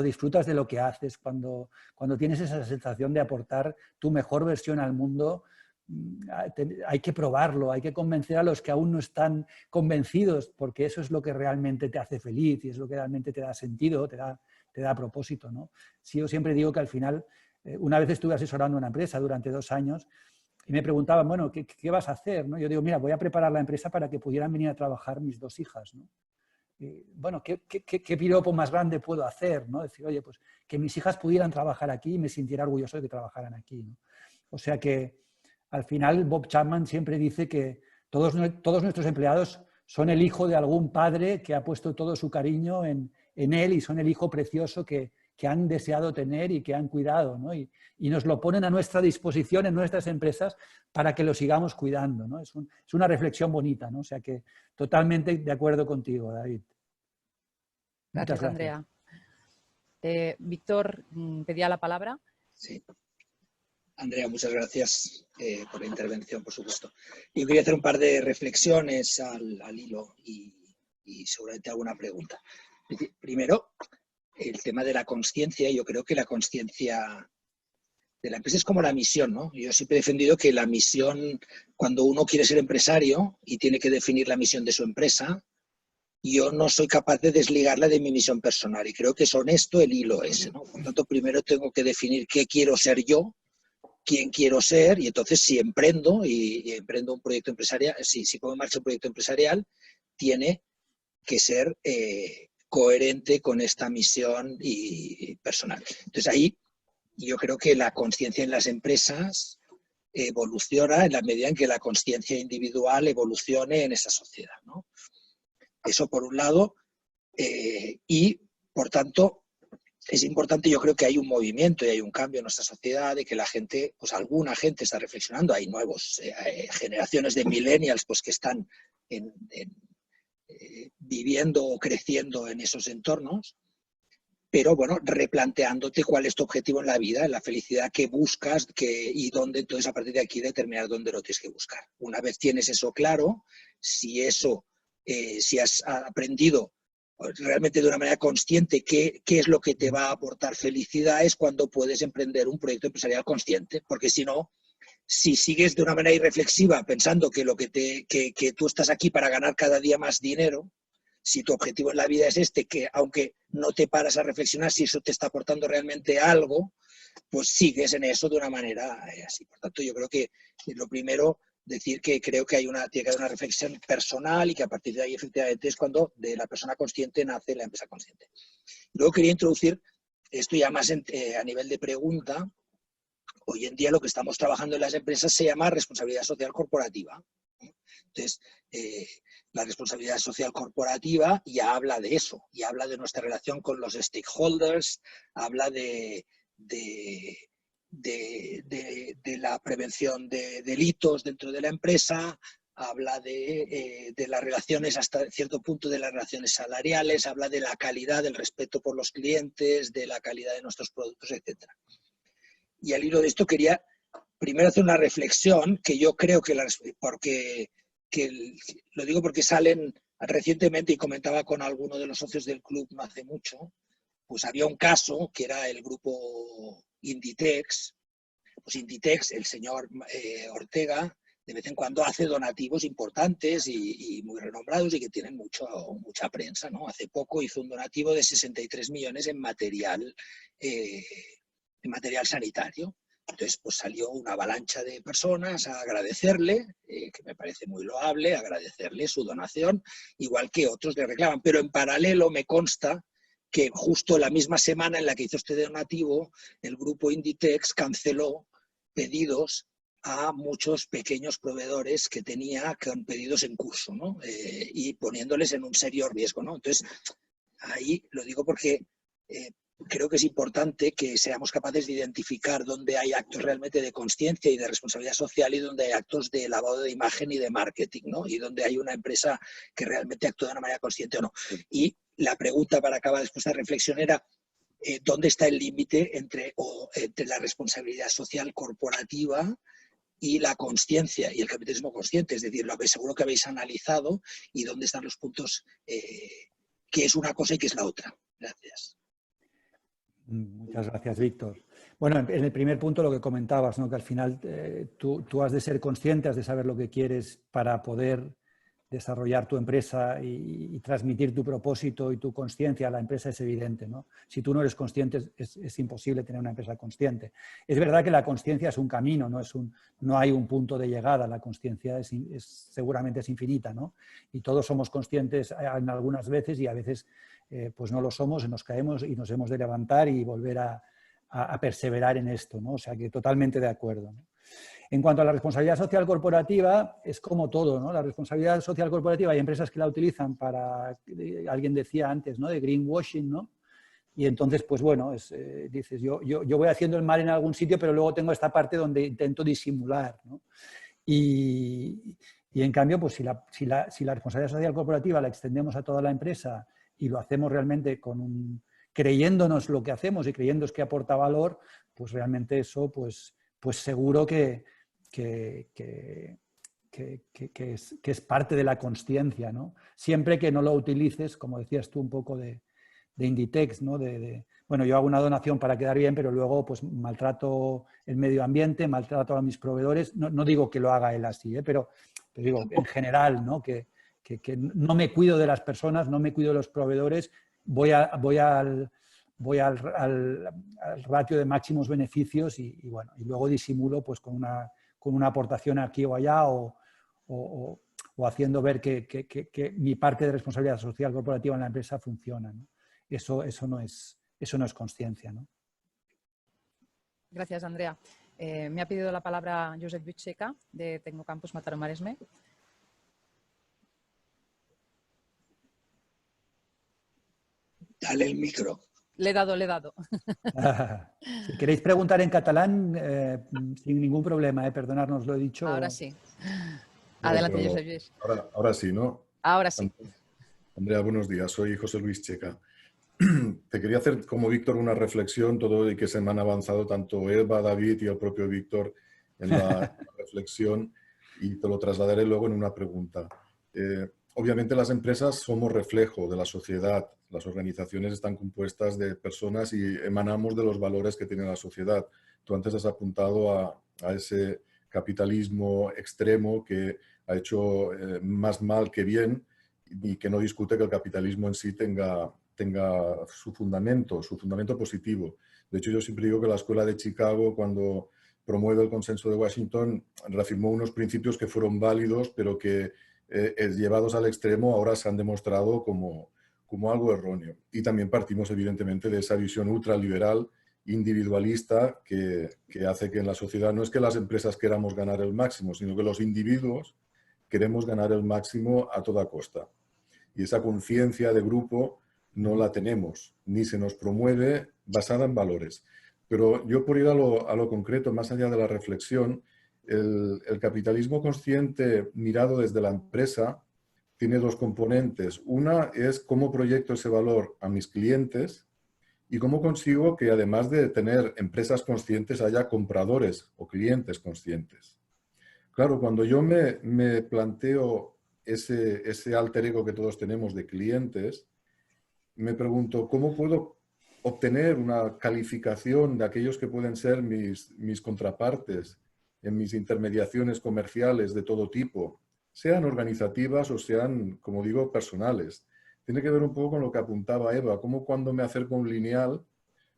disfrutas de lo que haces, cuando tienes esa sensación de aportar tu mejor versión al mundo, hay que probarlo, hay que convencer a los que aún no están convencidos, porque eso es lo que realmente te hace feliz y es lo que realmente te da sentido, te da propósito, ¿no? Sí, yo siempre digo que al final, una vez estuve asesorando una empresa durante 2 años y me preguntaban, bueno, ¿qué vas a hacer? ¿No? Yo digo, mira, voy a preparar la empresa para que pudieran venir a trabajar mis 2 hijas, ¿no? Bueno, ¿qué piropo más grande puedo hacer, ¿no? Decir, oye, pues que mis hijas pudieran trabajar aquí y me sintiera orgulloso de que trabajaran aquí, ¿no? O sea que al final Bob Chapman siempre dice que todos nuestros empleados son el hijo de algún padre que ha puesto todo su cariño en él y son el hijo precioso que han deseado tener y que han cuidado, ¿no? Y nos lo ponen a nuestra disposición en nuestras empresas para que lo sigamos cuidando, ¿no? Es una reflexión bonita, ¿no? O sea que totalmente de acuerdo contigo, David. Gracias, Andrea. Víctor, pedía la palabra. Sí. Andrea, muchas gracias por la intervención, por supuesto. Yo quería hacer un par de reflexiones al hilo y seguramente alguna pregunta. Primero, el tema de la consciencia. Yo creo que la consciencia de la empresa es como la misión, ¿no? Yo siempre he defendido que la misión, cuando uno quiere ser empresario y tiene que definir la misión de su empresa, yo no soy capaz de desligarla de mi misión personal y creo que es honesto el hilo ese, ¿no? Por tanto, primero tengo que definir qué quiero ser yo, quién quiero ser, y entonces si emprendo y emprendo un proyecto empresarial, si pongo en marcha un proyecto empresarial, tiene que ser coherente con esta misión y personal. Entonces ahí yo creo que la consciencia en las empresas evoluciona en la medida en que la consciencia individual evolucione en esa sociedad, ¿no? Eso por un lado, y por tanto es importante, yo creo que hay un movimiento y hay un cambio en nuestra sociedad de que la gente, pues alguna gente está reflexionando, hay nuevos generaciones de millennials pues que están viviendo o creciendo en esos entornos, pero bueno, replanteándote cuál es tu objetivo en la vida, la felicidad que buscas y dónde, entonces a partir de aquí determinar dónde lo tienes que buscar. Una vez tienes eso claro, si has aprendido realmente de una manera consciente qué es lo que te va a aportar felicidad, es cuando puedes emprender un proyecto empresarial consciente, porque si no, si sigues de una manera irreflexiva pensando que que tú estás aquí para ganar cada día más dinero, si tu objetivo en la vida es que aunque no te paras a reflexionar si eso te está aportando realmente algo, pues sigues en eso de una manera así. Por tanto, yo creo que lo primero, decir que creo que tiene que haber una reflexión personal y que a partir de ahí efectivamente es cuando de la persona consciente nace la empresa consciente. Luego quería introducir esto ya más a nivel de pregunta. Hoy en día lo que estamos trabajando en las empresas se llama responsabilidad social corporativa. Entonces, la responsabilidad social corporativa ya habla de eso, ya habla de nuestra relación con los stakeholders, habla de la prevención de delitos dentro de la empresa, habla de las relaciones, hasta cierto punto de las relaciones salariales, habla de la calidad, del respeto por los clientes, de la calidad de nuestros productos, etc. Y al hilo de esto quería primero hacer una reflexión que yo creo que, lo digo porque salen recientemente, y comentaba con alguno de los socios del club no hace mucho, pues había un caso que era el grupo Inditex. Pues Inditex, el señor Ortega, de vez en cuando hace donativos importantes y muy renombrados y que tienen mucha prensa, ¿no? Hace poco hizo un donativo de 63 millones en material sanitario. Entonces, pues salió una avalancha de personas a agradecerle, que me parece muy loable, agradecerle su donación, igual que otros le reclaman. Pero en paralelo me consta que justo la misma semana en la que hizo este donativo, el grupo Inditex canceló pedidos a muchos pequeños proveedores que tenía con pedidos en curso, ¿no? Y poniéndoles en un serio riesgo, ¿no? Entonces, ahí lo digo porque creo que es importante que seamos capaces de identificar dónde hay actos realmente de conciencia y de responsabilidad social y dónde hay actos de lavado de imagen y de marketing, ¿no? Y dónde hay una empresa que realmente actúa de una manera consciente o no. Y la pregunta para acabar después de esta reflexión era ¿dónde está el límite entre la responsabilidad social corporativa y la consciencia y el capitalismo consciente? Es decir, seguro que habéis analizado y dónde están los puntos que es una cosa y que es la otra. Gracias. Muchas gracias, Víctor. Bueno, en el primer punto lo que comentabas, ¿no? Que al final tú has de ser consciente, has de saber lo que quieres para poder desarrollar tu empresa y transmitir tu propósito y tu consciencia a la empresa, es evidente, ¿no? Si tú no eres consciente, es imposible tener una empresa consciente. Es verdad que la consciencia es un camino, no hay un punto de llegada. La consciencia seguramente es infinita, ¿no? Y todos somos conscientes en algunas veces y a veces pues no lo somos, nos caemos y nos hemos de levantar y volver a perseverar en esto, ¿no? O sea que totalmente de acuerdo, ¿no? En cuanto a la responsabilidad social corporativa, es como todo, ¿no? La responsabilidad social corporativa, hay empresas que la utilizan para, alguien decía antes, ¿no? De greenwashing, ¿no? Y entonces, pues bueno, dices, yo voy haciendo el mal en algún sitio, pero luego tengo esta parte donde intento disimular, ¿no? Y en cambio, pues si la responsabilidad social corporativa la extendemos a toda la empresa y lo hacemos realmente creyéndonos lo que hacemos y creyéndonos que aporta valor, pues realmente eso, pues seguro que es parte de la consciencia, ¿no? Siempre que no lo utilices, como decías tú un poco de Inditex, ¿no? Bueno, yo hago una donación para quedar bien, pero luego pues maltrato el medio ambiente, maltrato a mis proveedores. No digo que lo haga él así, pero digo en general, ¿no? Que no me cuido de las personas, no me cuido de los proveedores, voy al ratio de máximos beneficios y luego disimulo pues con una aportación aquí o allá o haciendo ver que mi parte de responsabilidad social corporativa en la empresa funciona, ¿no? Eso no es consciencia, ¿no? Gracias, Andrea. Me ha pedido la palabra Josep Vicheca, de Tecnocampus Mataró Maresme. Dale el micro. Le he dado. Si queréis preguntar en catalán, sin ningún problema, perdonadnos, lo he dicho. Ahora sí. Adelante, Josep Lluís. Ahora sí, ¿no? Ahora sí. Andrea, buenos días. Soy José Luis Checa. Te quería hacer, como Víctor, una reflexión, todo y que se me han avanzado tanto Eva, David y el propio Víctor en la reflexión, y te lo trasladaré luego en una pregunta. Obviamente las empresas somos reflejo de la sociedad. Las organizaciones están compuestas de personas y emanamos de los valores que tiene la sociedad. Tú antes has apuntado a ese capitalismo extremo que ha hecho más mal que bien y que no discute que el capitalismo en sí tenga su fundamento positivo. De hecho, yo siempre digo que la Escuela de Chicago, cuando promueve el consenso de Washington, reafirmó unos principios que fueron válidos, pero que llevados al extremo ahora se han demostrado como algo erróneo. Y también partimos evidentemente de esa visión ultraliberal, individualista, que hace que en la sociedad no es que las empresas queramos ganar el máximo, sino que los individuos queremos ganar el máximo a toda costa. Y esa conciencia de grupo no la tenemos, ni se nos promueve basada en valores. Pero yo, por ir a lo concreto, más allá de la reflexión, el capitalismo consciente mirado desde la empresa tiene dos componentes. Una es cómo proyecto ese valor a mis clientes ¿Y cómo consigo que además de tener empresas conscientes haya compradores o clientes conscientes? Claro, cuando yo me planteo ese alter ego que todos tenemos de clientes, me pregunto, ¿cómo puedo obtener una calificación de aquellos que pueden ser mis contrapartes en mis intermediaciones comerciales de todo tipo, sean organizativas o sean, como digo, personales? Tiene que ver un poco con lo que apuntaba Eva, cómo cuando me acerco a un lineal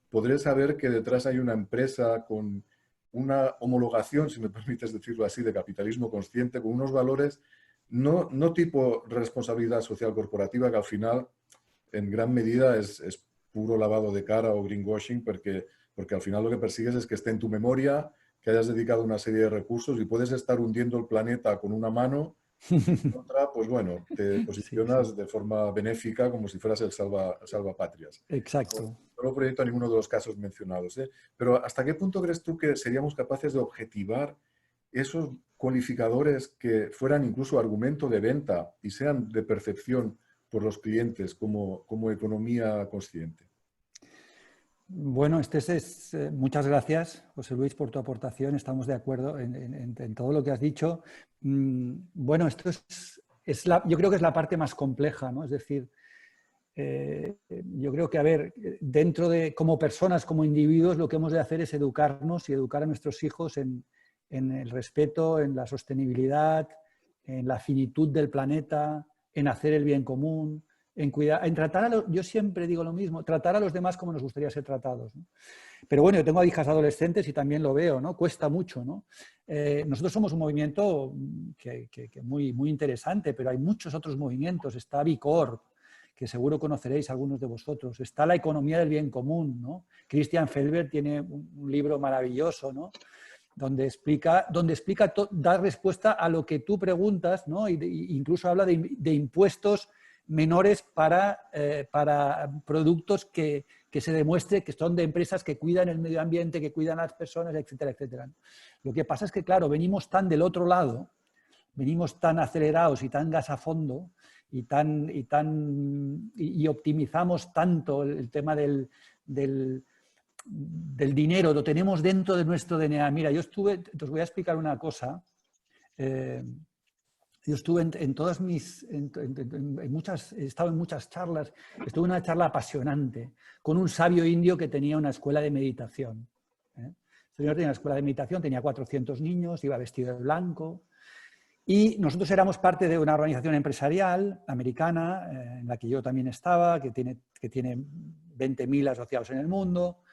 podré saber que detrás hay una empresa con una homologación, si me permites decirlo así, de capitalismo consciente, con unos valores no tipo responsabilidad social corporativa, que al final en gran medida es puro lavado de cara o greenwashing, porque al final lo que persigues es que esté en tu memoria, que hayas dedicado una serie de recursos y puedes estar hundiendo el planeta con una mano y con otra, pues bueno, te posicionas de forma benéfica como si fueras el salvapatrias. Exacto. No lo proyecto a ninguno de los casos mencionados, ¿eh? Pero ¿hasta qué punto crees tú que seríamos capaces de objetivar esos cualificadores que fueran incluso argumento de venta y sean de percepción por los clientes como economía consciente? Bueno, muchas gracias, José Luis, por tu aportación. Estamos de acuerdo en todo lo que has dicho. Bueno, esto yo creo que es la parte más compleja, ¿no? Es decir, yo creo que, a ver, como personas, como individuos, lo que hemos de hacer es educarnos y educar a nuestros hijos en el respeto, en la sostenibilidad, en la finitud del planeta, en hacer el bien común, en cuidar, en tratar yo siempre digo lo mismo, tratar a los demás como nos gustaría ser tratados, ¿no? Pero bueno, yo tengo hijas adolescentes y también lo veo, ¿no? Cuesta mucho, ¿no? Nosotros somos un movimiento que muy, muy interesante, pero hay muchos otros movimientos. Está B Corp, que seguro conoceréis algunos de vosotros. Está la economía del bien común, ¿no? Christian Felber tiene un libro maravilloso, ¿no? Donde explica da respuesta a lo que tú preguntas, ¿no? Incluso habla de impuestos menores para productos que se demuestre que son de empresas que cuidan el medio ambiente, que cuidan a las personas, etcétera, etcétera. Lo que pasa es que, claro, venimos tan del otro lado, venimos tan acelerados y tan gas a fondo y optimizamos tanto el tema del dinero, lo tenemos dentro de nuestro DNA. Mira, os voy a explicar una cosa. Yo estuve he estado en muchas charlas, estuve en una charla apasionante con un sabio indio que tenía una escuela de meditación. El señor tenía una escuela de meditación, tenía 400 niños, iba vestido de blanco y nosotros éramos parte de una organización empresarial americana en la que yo también estaba, que tiene 20.000 asociados en el mundo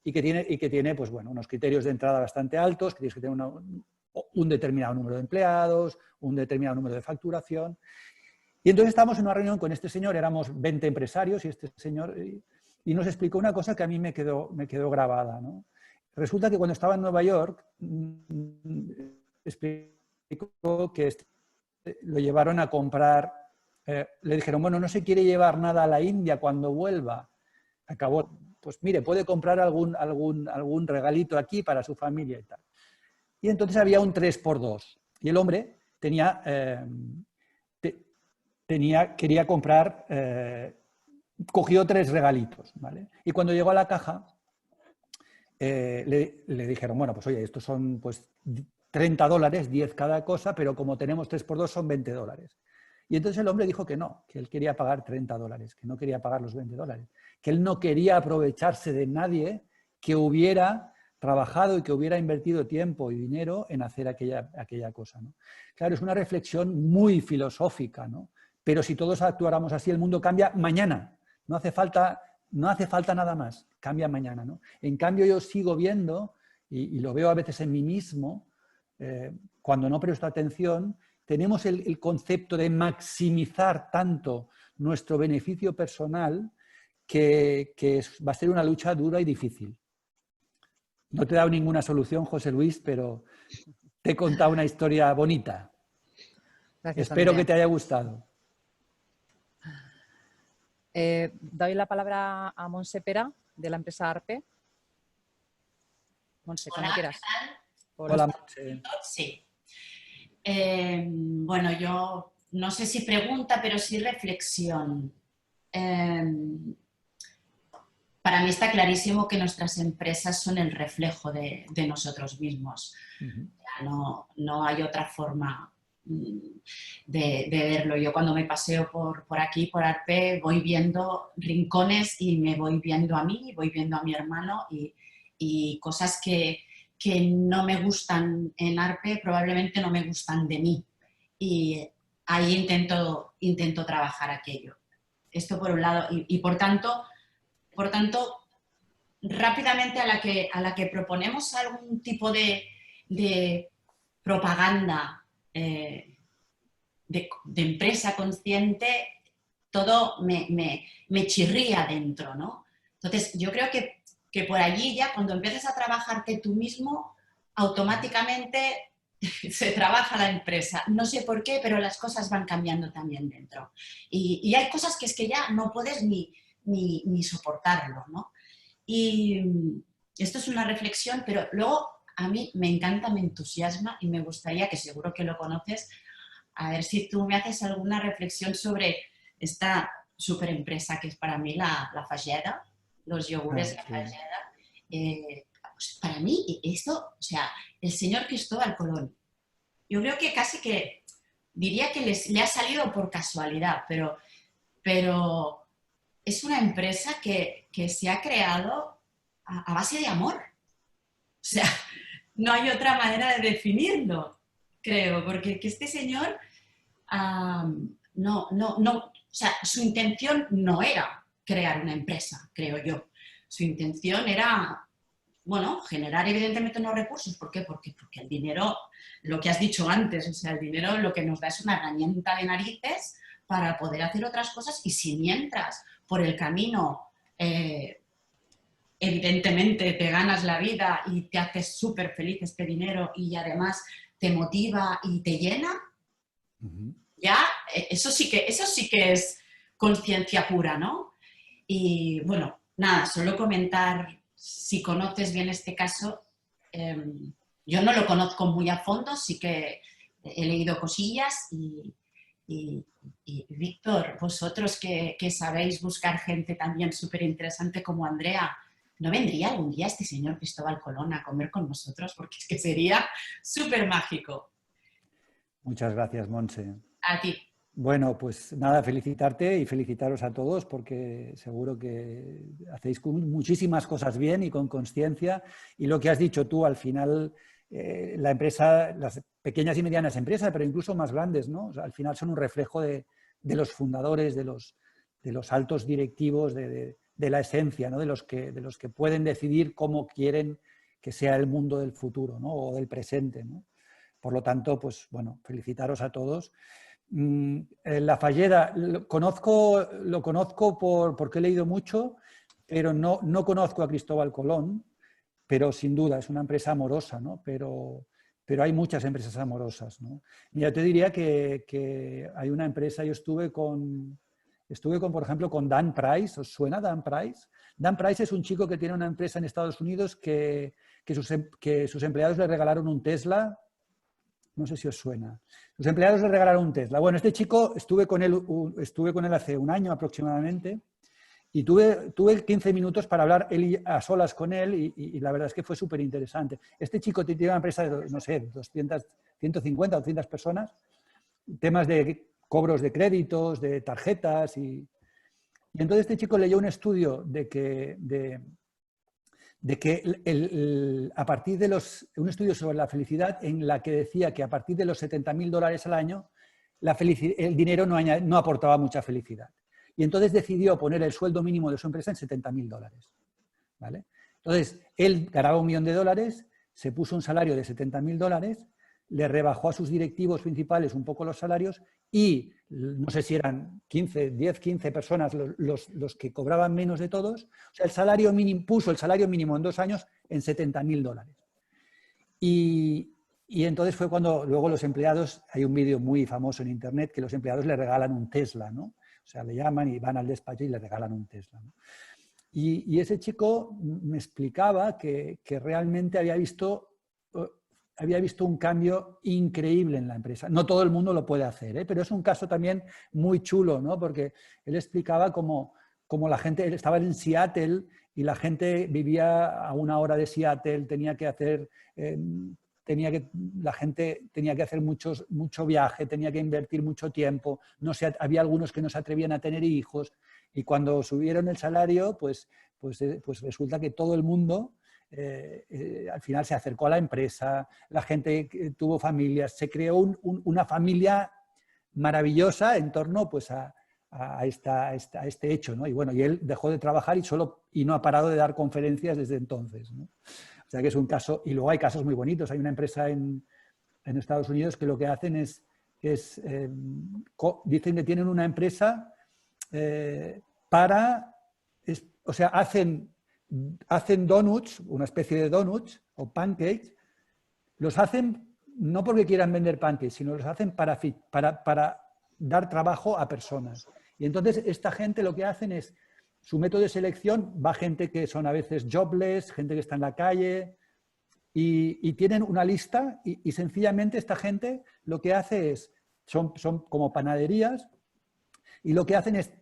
y que tiene pues, bueno, unos criterios de entrada bastante altos, que tienes que tener un determinado número de empleados, un determinado número de facturación. Y entonces estábamos en una reunión con este señor, éramos 20 empresarios y este señor, y nos explicó una cosa que a mí me quedó grabada, ¿no? Resulta que cuando estaba en Nueva York, explicó que lo llevaron a comprar, le dijeron, bueno, no se quiere llevar nada a la India cuando vuelva. Acabó, pues mire, puede comprar algún regalito aquí para su familia y tal. Y entonces había un 3x2. Y el hombre quería comprar, cogió 3 regalitos, ¿vale? Y cuando llegó a la caja, le dijeron, bueno, pues oye, estos son pues $30, 10 cada cosa, pero como tenemos 3x2 son $20. Y entonces el hombre dijo que no, que él quería pagar $30, que no quería pagar los $20, que él no quería aprovecharse de nadie que hubiera trabajado y que hubiera invertido tiempo y dinero en hacer aquella cosa, ¿no? Claro, es una reflexión muy filosófica, ¿no? Pero si todos actuáramos así, el mundo cambia mañana. No hace falta nada más, cambia mañana, ¿no? En cambio, yo sigo viendo, y lo veo a veces en mí mismo, cuando no presto atención, tenemos el concepto de maximizar tanto nuestro beneficio personal que va a ser una lucha dura y difícil. No te he dado ninguna solución, José Luis, pero te he contado una historia bonita. Gracias, Espero Andrea. que te haya gustado. Doy la palabra a Montse Pera, de la empresa ARPE. Montse, cuando quieras. Hola, Montse. Sí. Bueno, yo no sé si pregunta, pero sí reflexión. para mí está clarísimo que nuestras empresas son el reflejo de nosotros mismos. No hay otra forma de verlo. Yo cuando me paseo por aquí, por ARPE, voy viendo rincones y me voy viendo a mí, voy viendo a mi hermano y cosas que no me gustan en ARPE probablemente no me gustan de mí. Y ahí intento trabajar aquello. Esto por un lado. Y por tanto, rápidamente a la que proponemos algún tipo de propaganda de empresa consciente, todo me chirría dentro, ¿no? Entonces, yo creo que por allí ya, cuando empiezas a trabajarte tú mismo, automáticamente se trabaja la empresa. No sé por qué, pero las cosas van cambiando también dentro. Y hay cosas que es que ya no puedes ni soportarlo, ¿no? Y esto es una reflexión, pero luego a mí me encanta, me entusiasma y me gustaría, que seguro que lo conoces, a ver si tú me haces alguna reflexión sobre esta super empresa que es para mí la Fageda, los yogures La Fageda. Pues para mí esto, o sea, el señor Cristóbal Colón, yo creo que casi que diría que le ha salido por casualidad, pero es una empresa que se ha creado a base de amor. O sea, no hay otra manera de definirlo, creo, porque que este señor o sea, su intención no era crear una empresa, creo yo. Su intención era, bueno, generar evidentemente unos recursos. ¿Por qué? Porque el dinero, lo que has dicho antes, o sea, el dinero lo que nos da es una herramienta de narices para poder hacer otras cosas, y si mientras por el camino evidentemente te ganas la vida y te haces súper feliz este dinero y además te motiva y te llena, ya eso sí que es conciencia pura, ¿no? Y bueno, nada, solo comentar, si conoces bien este caso, yo no lo conozco muy a fondo, sí que he leído cosillas y Víctor, vosotros que sabéis buscar gente también súper interesante como Andrea, ¿no vendría algún día este señor Cristóbal Colón a comer con nosotros? Porque es que sería súper mágico. Muchas gracias, Montse. A ti. Bueno, pues nada, felicitarte y felicitaros a todos, porque seguro que hacéis muchísimas cosas bien y con consciencia. Y lo que has dicho tú, al final, la empresa, las pequeñas y medianas empresas, pero incluso más grandes, ¿no? O sea, al final son un reflejo de los fundadores, de los altos directivos, de la esencia, ¿no? de los que pueden decidir cómo quieren que sea el mundo del futuro, ¿no? O del presente, ¿no? Por lo tanto, pues bueno, felicitaros a todos. La Fageda lo conozco porque he leído mucho, pero no conozco a Cristóbal Colón, pero sin duda es una empresa amorosa, ¿no? Pero hay muchas empresas amorosas, ¿no? Mira, te diría que hay una empresa, yo estuve con, por ejemplo, con Dan Price. ¿Os suena Dan Price? Dan Price es un chico que tiene una empresa en Estados Unidos que sus empleados le regalaron un Tesla. No sé si os suena. Sus empleados le regalaron un Tesla. Bueno, este chico estuve con él hace un año aproximadamente y tuve 15 minutos para hablar a solas con él y la verdad es que fue súper interesante. Este chico tiene una empresa de, no sé, 150 o 200 personas, temas de cobros de créditos, de tarjetas y entonces este chico leyó un estudio de que a partir de un estudio sobre la felicidad en la que decía que a partir de los $70.000 al año el dinero no aportaba mucha felicidad. Y entonces decidió poner el sueldo mínimo de su empresa en $70.000. ¿Vale? Entonces, él ganaba $1 millón, se puso un salario de $70.000, le rebajó a sus directivos principales un poco los salarios y no sé si eran 10, 15 personas los que cobraban menos de todos. O sea, puso el salario mínimo en 2 años en $70.000. Y entonces fue cuando luego los empleados, hay un vídeo muy famoso en internet que los empleados le regalan un Tesla, ¿no? O sea, le llaman y van al despacho y le regalan un Tesla, ¿no? Y ese chico me explicaba que realmente había visto un cambio increíble en la empresa. No todo el mundo lo puede hacer, pero es un caso también muy chulo, ¿no? Porque él explicaba cómo la gente, él estaba en Seattle y la gente vivía a 1 hora de Seattle, tenía que hacer... la gente tenía que hacer mucho viaje, tenía que invertir mucho tiempo, había algunos que no se atrevían a tener hijos, y cuando subieron el salario, pues resulta que todo el mundo al final se acercó a la empresa, la gente tuvo familias, se creó una familia maravillosa en torno pues, a este hecho, ¿no? Y bueno, y él dejó de trabajar y no ha parado de dar conferencias desde entonces, ¿no? O sea que es un caso, y luego hay casos muy bonitos. Hay una empresa en Estados Unidos que lo que hacen dicen que tienen una empresa o sea, hacen donuts, una especie de donuts o pancakes, los hacen no porque quieran vender pancakes, sino los hacen para dar trabajo a personas. Y entonces esta gente lo que hacen es, su método de selección, va gente que son a veces jobless, gente que está en la calle, y tienen una lista y sencillamente esta gente lo que hace es, son como panaderías, y lo que hacen es,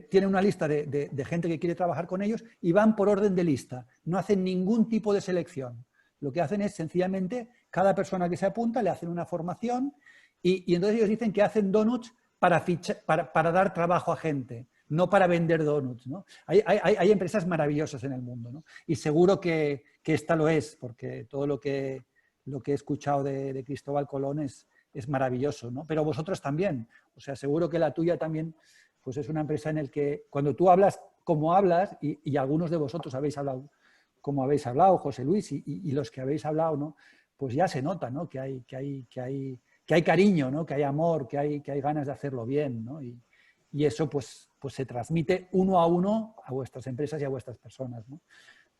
tienen una lista de gente que quiere trabajar con ellos y van por orden de lista, no hacen ningún tipo de selección. Lo que hacen es sencillamente, cada persona que se apunta le hacen una formación y entonces ellos dicen que hacen donuts para dar trabajo a gente, no para vender donuts, ¿no? Hay empresas maravillosas en el mundo, ¿no? Y seguro que esta lo es, porque todo lo que he escuchado de Cristóbal Colón es maravilloso, ¿no? Pero vosotros también, o sea, seguro que la tuya también pues es una empresa en la que cuando tú hablas como hablas, y algunos de vosotros habéis hablado como habéis hablado, José Luis, y los que habéis hablado, ¿no? Pues ya se nota, ¿no? Que hay cariño, ¿no? Que hay amor, que hay ganas de hacerlo bien, ¿no? Y eso pues se transmite 1 a 1 a vuestras empresas y a vuestras personas, ¿no?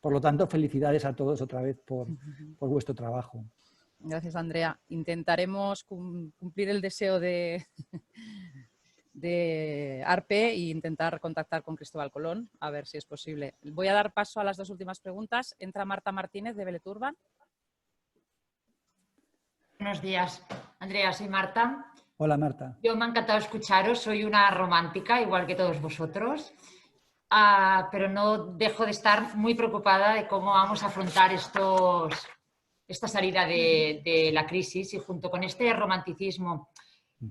Por lo tanto, felicidades a todos otra vez por vuestro trabajo. Gracias, Andrea. Intentaremos cumplir el deseo de ARPE e intentar contactar con Cristóbal Colón, a ver si es posible. Voy a dar paso a las 2 últimas preguntas. Entra Marta Martínez, de Beleturban. Buenos días, Andrea, soy Marta. Hola, Marta. Yo me ha encantado escucharos, soy una romántica, igual que todos vosotros, pero no dejo de estar muy preocupada de cómo vamos a afrontar esta salida de la crisis, y junto con este romanticismo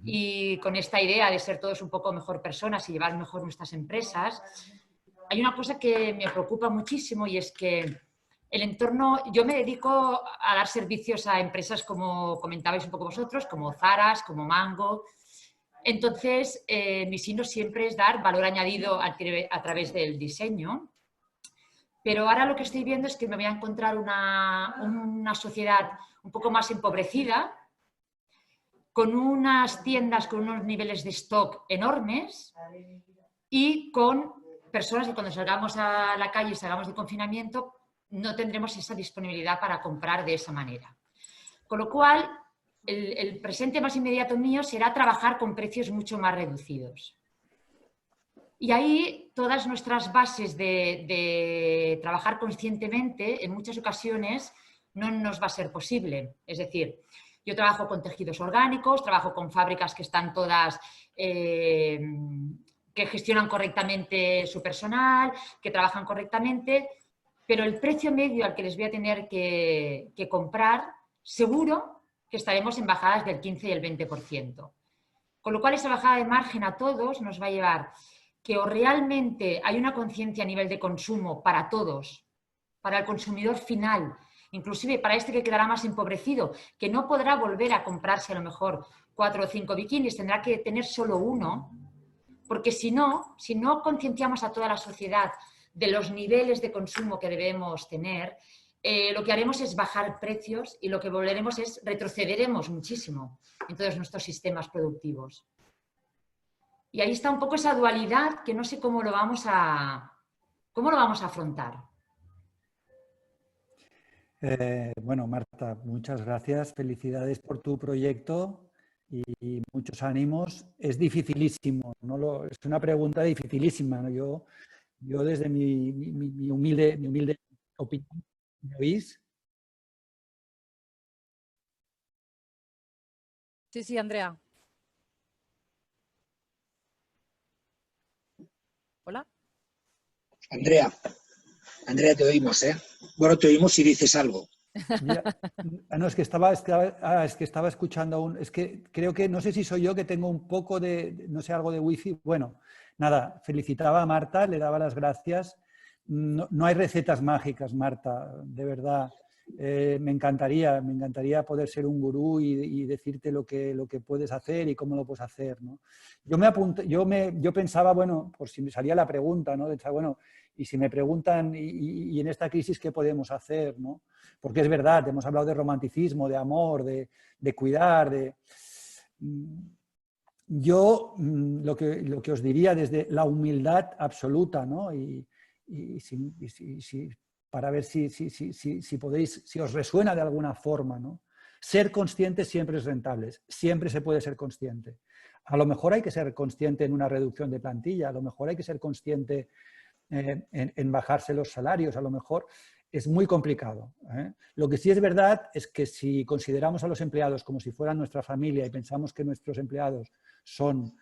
y con esta idea de ser todos un poco mejor personas y llevar mejor nuestras empresas, hay una cosa que me preocupa muchísimo, y es que el entorno, yo me dedico a dar servicios a empresas como comentabais un poco vosotros, como Zara, como Mango. Entonces, mi signo siempre es dar valor añadido a través del diseño. Pero ahora lo que estoy viendo es que me voy a encontrar una sociedad un poco más empobrecida, con unas tiendas con unos niveles de stock enormes y con personas que cuando salgamos a la calle y salgamos de confinamiento no tendremos esa disponibilidad para comprar de esa manera. Con lo cual, el presente más inmediato mío será trabajar con precios mucho más reducidos. Y ahí todas nuestras bases de trabajar conscientemente, en muchas ocasiones, no nos va a ser posible. Es decir, yo trabajo con tejidos orgánicos, trabajo con fábricas que están todas, que gestionan correctamente su personal, que trabajan correctamente, pero el precio medio al que les voy a tener que comprar, seguro que estaremos en bajadas del 15 y el 20%. Con lo cual, esa bajada de margen a todos nos va a llevar que o realmente hay una conciencia a nivel de consumo para todos, para el consumidor final, inclusive para este que quedará más empobrecido, que no podrá volver a comprarse a lo mejor 4 o 5 bikinis, tendrá que tener solo uno, porque si no concienciamos a toda la sociedad de los niveles de consumo que debemos tener, lo que haremos es bajar precios y lo que volveremos es retrocederemos muchísimo en todos nuestros sistemas productivos. Y ahí está un poco esa dualidad que no sé cómo lo vamos a afrontar. Bueno, Marta, muchas gracias. Felicidades por tu proyecto y muchos ánimos. Es dificilísimo, es una pregunta dificilísima, ¿no? Yo desde mi humilde opinión, ¿me oís? Sí, Andrea. ¿Hola? Andrea. Andrea, te oímos, ¿eh? Bueno, te oímos si dices algo. Ya, no, es que estaba escuchando es que creo que, no sé si soy yo que tengo un poco de, no sé, algo de wifi. Bueno, nada, felicitaba a Marta, le daba las gracias. No hay recetas mágicas, Marta, de verdad. Me encantaría poder ser un gurú y decirte lo que puedes hacer y cómo lo puedes hacer, ¿no? Yo pensaba, bueno, por si me salía la pregunta, ¿no? Pensaba, bueno, y si me preguntan, y en esta crisis, ¿qué podemos hacer, ¿no? Porque es verdad, hemos hablado de romanticismo, de amor, de cuidar, Yo lo que os diría desde la humildad absoluta, ¿no? Para ver si podéis, si os resuena de alguna forma, ¿no? Ser consciente siempre es rentable, siempre se puede ser consciente. A lo mejor hay que ser consciente en una reducción de plantilla, a lo mejor hay que ser consciente en bajarse los salarios, a lo mejor es muy complicado, ¿eh? Lo que sí es verdad es que si consideramos a los empleados como si fueran nuestra familia y pensamos que nuestros empleados son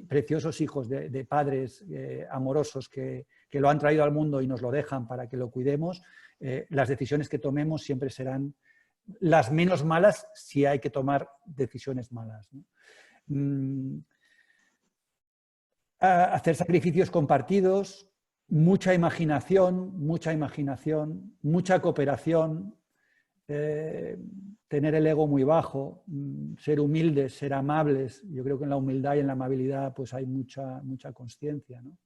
preciosos hijos de padres amorosos que lo han traído al mundo y nos lo dejan para que lo cuidemos, las decisiones que tomemos siempre serán las menos malas si hay que tomar decisiones malas, ¿no? Hacer sacrificios compartidos, mucha imaginación, mucha cooperación, tener el ego muy bajo, ser humildes, ser amables. Yo creo que en la humildad y en la amabilidad pues hay mucha consciencia, ¿no?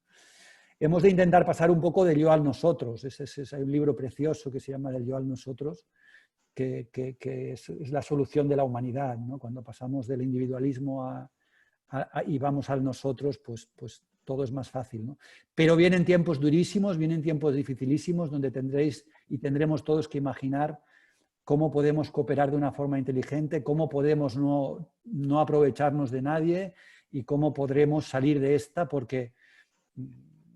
Hemos de intentar pasar un poco del yo al nosotros. Hay un libro precioso que se llama Del yo al nosotros, que es la solución de la humanidad, ¿no? Cuando pasamos del individualismo y vamos al nosotros, pues todo es más fácil, ¿no? Pero vienen tiempos durísimos, vienen tiempos dificilísimos donde tendremos todos que imaginar cómo podemos cooperar de una forma inteligente, cómo podemos no aprovecharnos de nadie y cómo podremos salir de esta, porque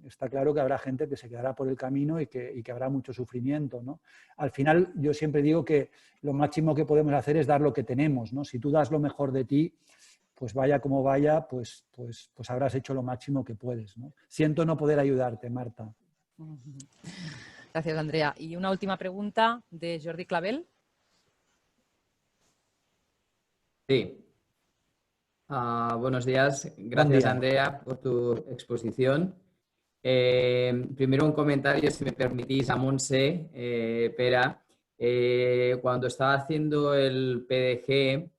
está claro que habrá gente que se quedará por el camino y que habrá mucho sufrimiento, ¿no? Al final, yo siempre digo que lo máximo que podemos hacer es dar lo que tenemos, ¿no? Si tú das lo mejor de ti, pues vaya como vaya, pues habrás hecho lo máximo que puedes, ¿no? Siento no poder ayudarte, Marta. Gracias, Andrea. Y una última pregunta de Jordi Clavel. Sí. Buenos días. Gracias, Andrea, por tu exposición. Primero un comentario, si me permitís, a Montse, Pera. Cuando estaba haciendo el PDG,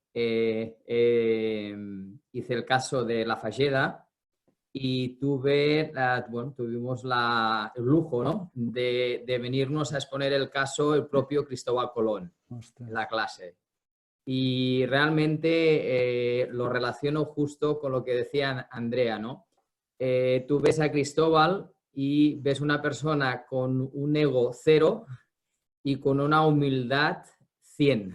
hice el caso de La Falleda y tuvimos el lujo, ¿no? de venirnos a exponer el caso el propio Cristóbal Colón en la clase. Y realmente lo relaciono justo con lo que decía Andrea, ¿no? Tú ves a Cristóbal y ves una persona con un ego 0 y con una humildad 100.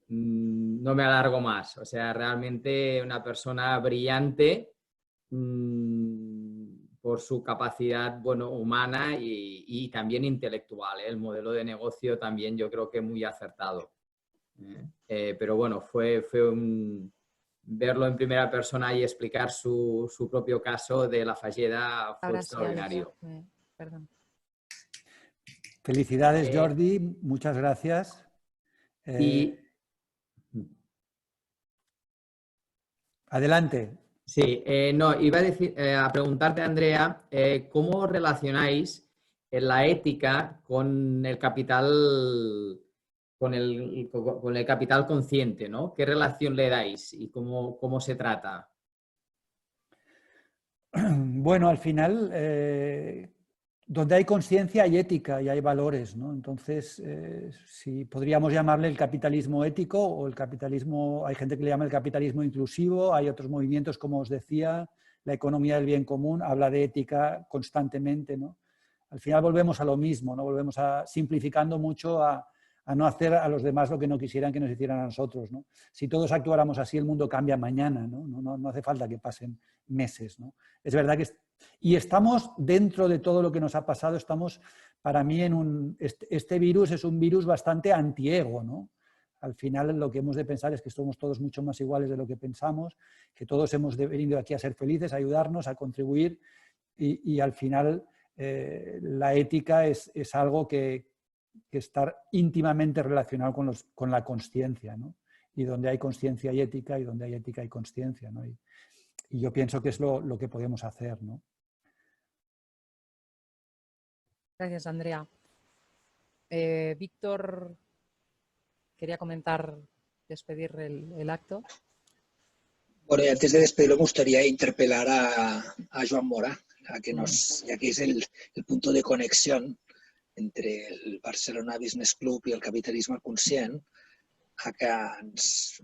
No me alargo más. O sea, realmente una persona brillante por su capacidad, bueno, humana y también intelectual, ¿eh? El modelo de negocio también yo creo que muy acertado. Pero bueno, fue verlo en primera persona y explicar su propio caso de La Falleda fue extraordinario. Perdón. Felicidades, Jordi. Muchas gracias. Adelante. Sí, no, iba a preguntarte, Andrea, ¿cómo relacionáis la ética con el capital, con el capital consciente, ¿no? ¿Qué relación le dais y cómo se trata? Bueno, al final, donde hay conciencia hay ética y hay valores, ¿no? Entonces, si podríamos llamarle el capitalismo ético o el capitalismo, hay gente que le llama el capitalismo inclusivo, hay otros movimientos, como os decía, la economía del bien común habla de ética constantemente, ¿no? Al final volvemos a lo mismo, ¿no? Volvemos simplificando mucho a no hacer a los demás lo que no quisieran que nos hicieran a nosotros, ¿no? Si todos actuáramos así, el mundo cambia mañana, ¿no? No hace falta que pasen meses, ¿no? Es verdad que y estamos dentro de todo lo que nos ha pasado, estamos para mí este virus es un virus bastante antiego, ¿no? Al final lo que hemos de pensar es que somos todos mucho más iguales de lo que pensamos, que todos hemos venido aquí a ser felices, a ayudarnos, a contribuir y al final la ética es algo que está íntimamente relacionado con la consciencia, ¿no? Y donde hay consciencia y ética, y donde hay ética y consciencia, ¿no? Y yo pienso que es lo que podemos hacer, ¿no? Gracias, Andrea. Víctor quería comentar, despedir el acto. Bueno, y antes de despedirlo me gustaría interpelar a Joan Mora, ya que es el punto de conexión entre el Barcelona Business Club i el capitalisme conscient, que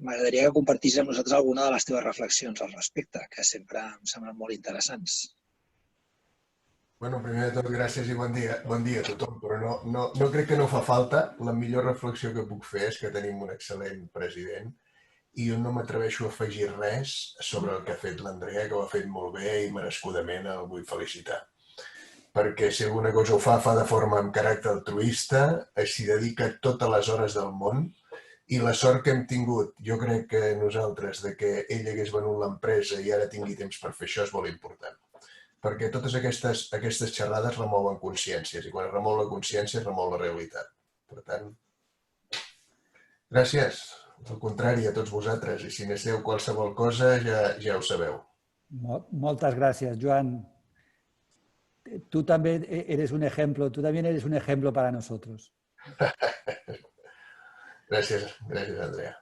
m'agradaria que compartís amb nosaltres alguna de les teves reflexions al respecte, que sempre em semblen molt interessants. Bueno, primer de tot, gràcies i bon dia a tothom, però no crec que no fa falta. La millor reflexió que puc fer és que tenim un excel·lent president i jo no m'atreveixo a afegir res sobre el que ha fet l'Andrea, que ho ha fet molt bé i merescudament el vull felicitar. Perquè si alguna cosa ho fa de forma amb caràcter altruista, s'hi dedica totes les hores del món i la sort que hem tingut, jo crec que nosaltres, de que ell hagués venut l'empresa i ara tingui temps per fer això és molt important. Perquè totes aquestes xerrades remouen consciències i quan es remou la consciència es remou la realitat. Per tant, gràcies. Al contrari, a tots vosaltres. I si necessiteu qualsevol cosa, ja ho sabeu. Moltes gràcies, Joan. Tú también eres un ejemplo para nosotros. Gracias, Andrea.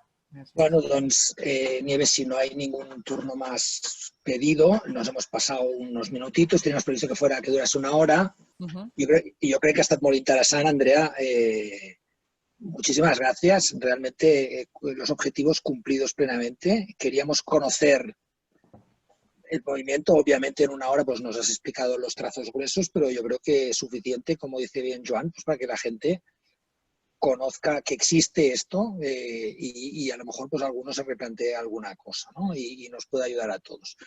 Bueno, doncs, Nieves, si no hay ningún turno más pedido, nos hemos pasado unos minutitos, teníamos previsto que durase una hora. Yo creo que ha estat molt interessant, Andrea. Muchísimas gracias. Realmente los objetivos cumplidos plenamente. Queríamos conocer el movimiento. Obviamente en una hora pues nos has explicado los trazos gruesos, pero yo creo que es suficiente, como dice bien Joan, pues para que la gente conozca que existe esto y a lo mejor pues alguno se replantee alguna cosa, ¿no? Y nos puede ayudar a todos.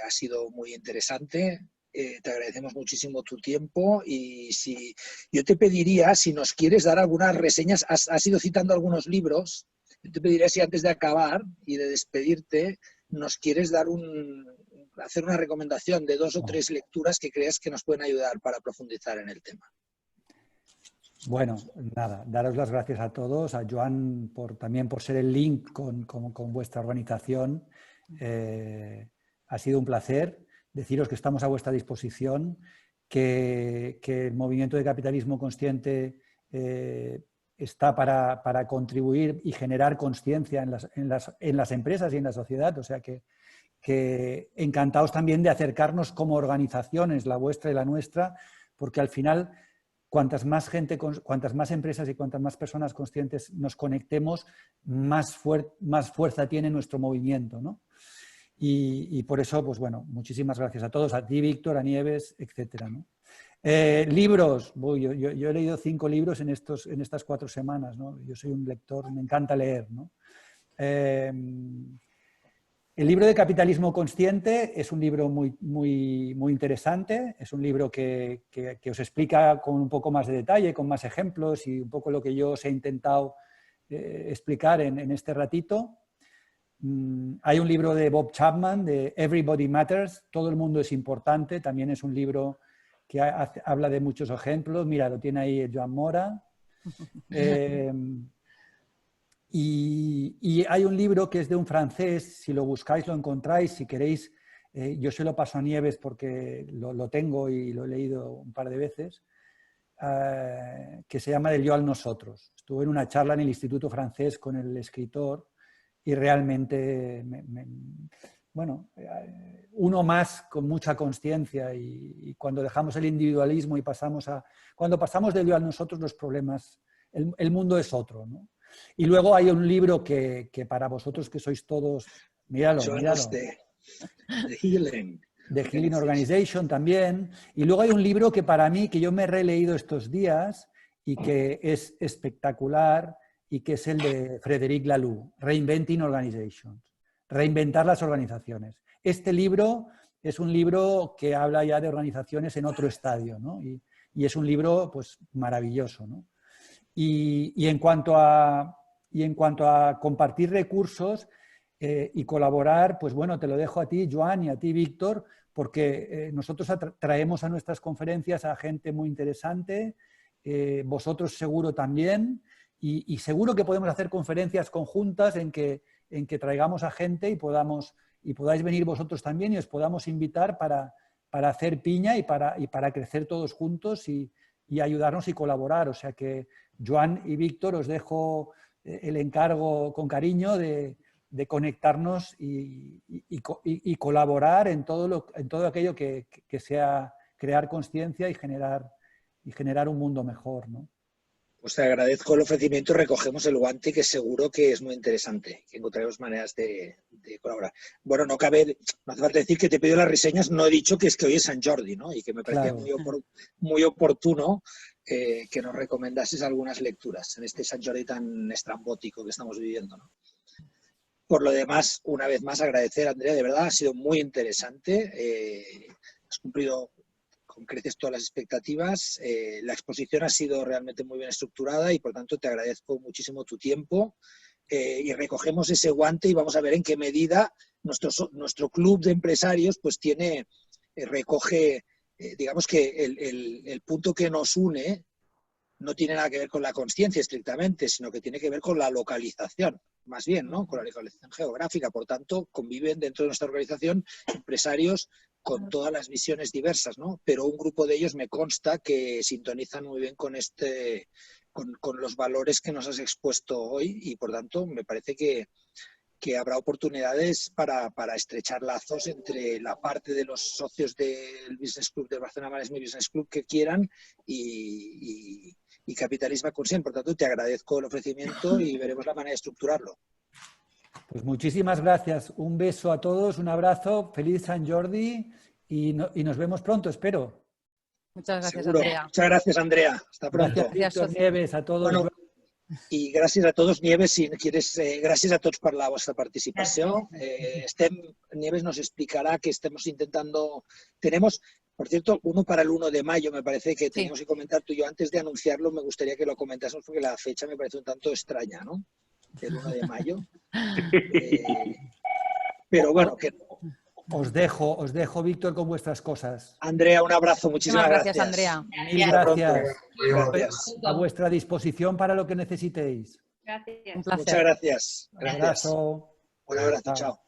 Ha sido muy interesante. Te agradecemos muchísimo tu tiempo y si yo te pediría, si nos quieres dar algunas reseñas, has ido citando algunos libros, yo te pediría si antes de acabar y de despedirte nos quieres hacer una recomendación de 2 o 3 lecturas que creas que nos pueden ayudar para profundizar en el tema. Bueno, nada, daros las gracias a todos, a Joan también por ser el link con vuestra organización. Ha sido un placer. Deciros que estamos a vuestra disposición, que el movimiento de capitalismo consciente está para contribuir y generar conciencia en las empresas y en la sociedad. O sea que encantados también de acercarnos como organizaciones, la vuestra y la nuestra, porque al final cuantas más empresas y cuantas más personas conscientes nos conectemos, más fuerza tiene nuestro movimiento, ¿no? Y por eso, pues bueno, muchísimas gracias a todos, a ti, Víctor, a Nieves, etcétera, ¿no? Libros, yo he leído 5 libros en estas 4 semanas, ¿no? Yo soy un lector, me encanta leer, ¿no? El libro de Capitalismo Consciente es un libro muy interesante, es un libro que os explica con un poco más de detalle, con más ejemplos y un poco lo que yo os he intentado explicar en este ratito. Hay un libro de Bob Chapman, de Everybody Matters, Todo el mundo es importante, también es un libro que habla de muchos ejemplos. Mira, lo tiene ahí Joan Mora. Y hay un libro que es de un francés, si lo buscáis lo encontráis, si queréis, yo se lo paso a Nieves porque lo tengo y lo he leído un par de veces, que se llama Del yo al nosotros. Estuve en una charla en el Instituto Francés con el escritor y realmente, bueno, uno más con mucha conciencia y cuando dejamos el individualismo y cuando pasamos del yo al nosotros, los problemas, el mundo es otro, ¿no? Y luego hay un libro que para vosotros que sois todos, míralo. The Healing. The Healing Organization también. Y luego hay un libro que para mí, que yo me he releído estos días y que es espectacular y que es el de Frédéric Laloux, Reinventing Organizations. Reinventar las organizaciones. Este libro es un libro que habla ya de organizaciones en otro estadio, ¿no? Y es un libro pues maravilloso, ¿no? Y en cuanto a compartir recursos y colaborar, pues bueno, te lo dejo a ti, Joan, y a ti, Víctor, porque nosotros traemos a nuestras conferencias a gente muy interesante, vosotros seguro también, y seguro que podemos hacer conferencias conjuntas en que traigamos a gente y podáis venir vosotros también y os podamos invitar para hacer piña y para crecer todos juntos y ayudarnos y colaborar. O sea que, Joan y Víctor, os dejo el encargo con cariño de conectarnos y colaborar en todo aquello que sea crear conciencia y generar un mundo mejor, ¿no? Pues te agradezco el ofrecimiento y recogemos el guante, que seguro que es muy interesante, que encontraremos maneras de colaborar. Bueno, no hace falta decir que te he pedido las reseñas, no he dicho que es que hoy es San Jordi, ¿no? Y que me parecía muy oportuno que nos recomendases algunas lecturas en este San Jordi tan estrambótico que estamos viviendo, ¿no? Por lo demás, una vez más, agradecer, Andrea, de verdad, ha sido muy interesante, has cumplido con creces todas las expectativas, la exposición ha sido realmente muy bien estructurada y por tanto te agradezco muchísimo tu tiempo y recogemos ese guante y vamos a ver en qué medida nuestro club de empresarios pues recoge, digamos que el punto que nos une no tiene nada que ver con la conciencia estrictamente, sino que tiene que ver con la localización, más bien, ¿no? Con la localización geográfica. Por tanto, conviven dentro de nuestra organización empresarios con todas las visiones diversas, ¿no? Pero un grupo de ellos me consta que sintonizan muy bien con los valores que nos has expuesto hoy y, por tanto, me parece que habrá oportunidades para estrechar lazos entre la parte de los socios del Business Club del Barcelona Maresme Business Club que quieran y Capitalisme Conscient. Por tanto, te agradezco el ofrecimiento y veremos la manera de estructurarlo. Pues muchísimas gracias. Un beso a todos, un abrazo, feliz San Jordi y nos vemos pronto, espero. Muchas gracias, Seguro. Andrea. Muchas gracias, Andrea. Hasta pronto. Gracias, Nieves, a todos. Bueno, i gràcies a tots, Nieves, si quieres, gràcies a tots per la vuestra participación. Nieves nos explicará que estamos intentando, por cierto, uno para el 1 de mayo, me parece que teníamos que comentar tú y yo. Antes de anunciarlo, me gustaría que lo comentásemos porque la fecha me parece un tanto extraña, ¿no? El 1 de mayo. Pero bueno, que... Os dejo, Víctor, con vuestras cosas. Andrea, un abrazo, muchísimas gracias. Andrea. Mil gracias. A vuestra disposición para lo que necesitéis. Gracias. Un placer. Muchas gracias. Un abrazo. Un abrazo, chao.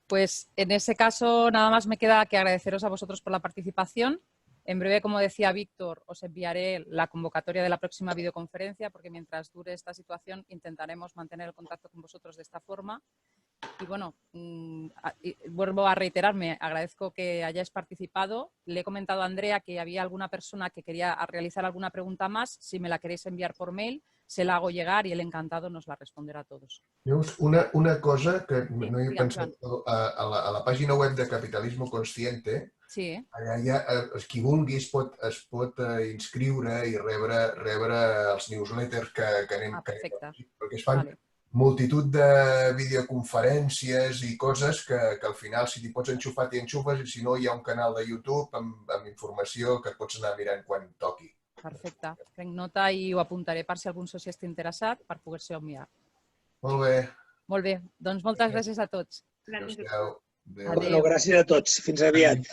Pues en ese caso nada más me queda que agradeceros a vosotros por la participación. En breve, como decía Víctor, os enviaré la convocatoria de la próxima videoconferencia porque mientras dure esta situación intentaremos mantener el contacto con vosotros de esta forma. Y bueno, vuelvo a reiterarme, agradezco que hayáis participado. Le he comentado a Andrea que había alguna persona que quería realizar alguna pregunta más. Si me la queréis enviar por mail, se la hago llegar y él encantado nos la responderá a todos. Una cosa que no he pensat, a la pàgina web de Capitalisme Consciente, allà qui vulgui es pot inscriure i rebre els newsletters que anem perquè es fan multitud de videoconferències i coses que al final si t'hi pots enxufar t'hi enxufes i si no hi ha un canal de YouTube amb informació que et pots anar mirant quan toqui. Perfecte. Prenc nota i ho apuntaré per si algun soci està interessat per poder-se enviar. Molt bé. Molt bé. Doncs moltes gràcies a tots. Adéu. Bueno, gràcies a tots. Fins aviat.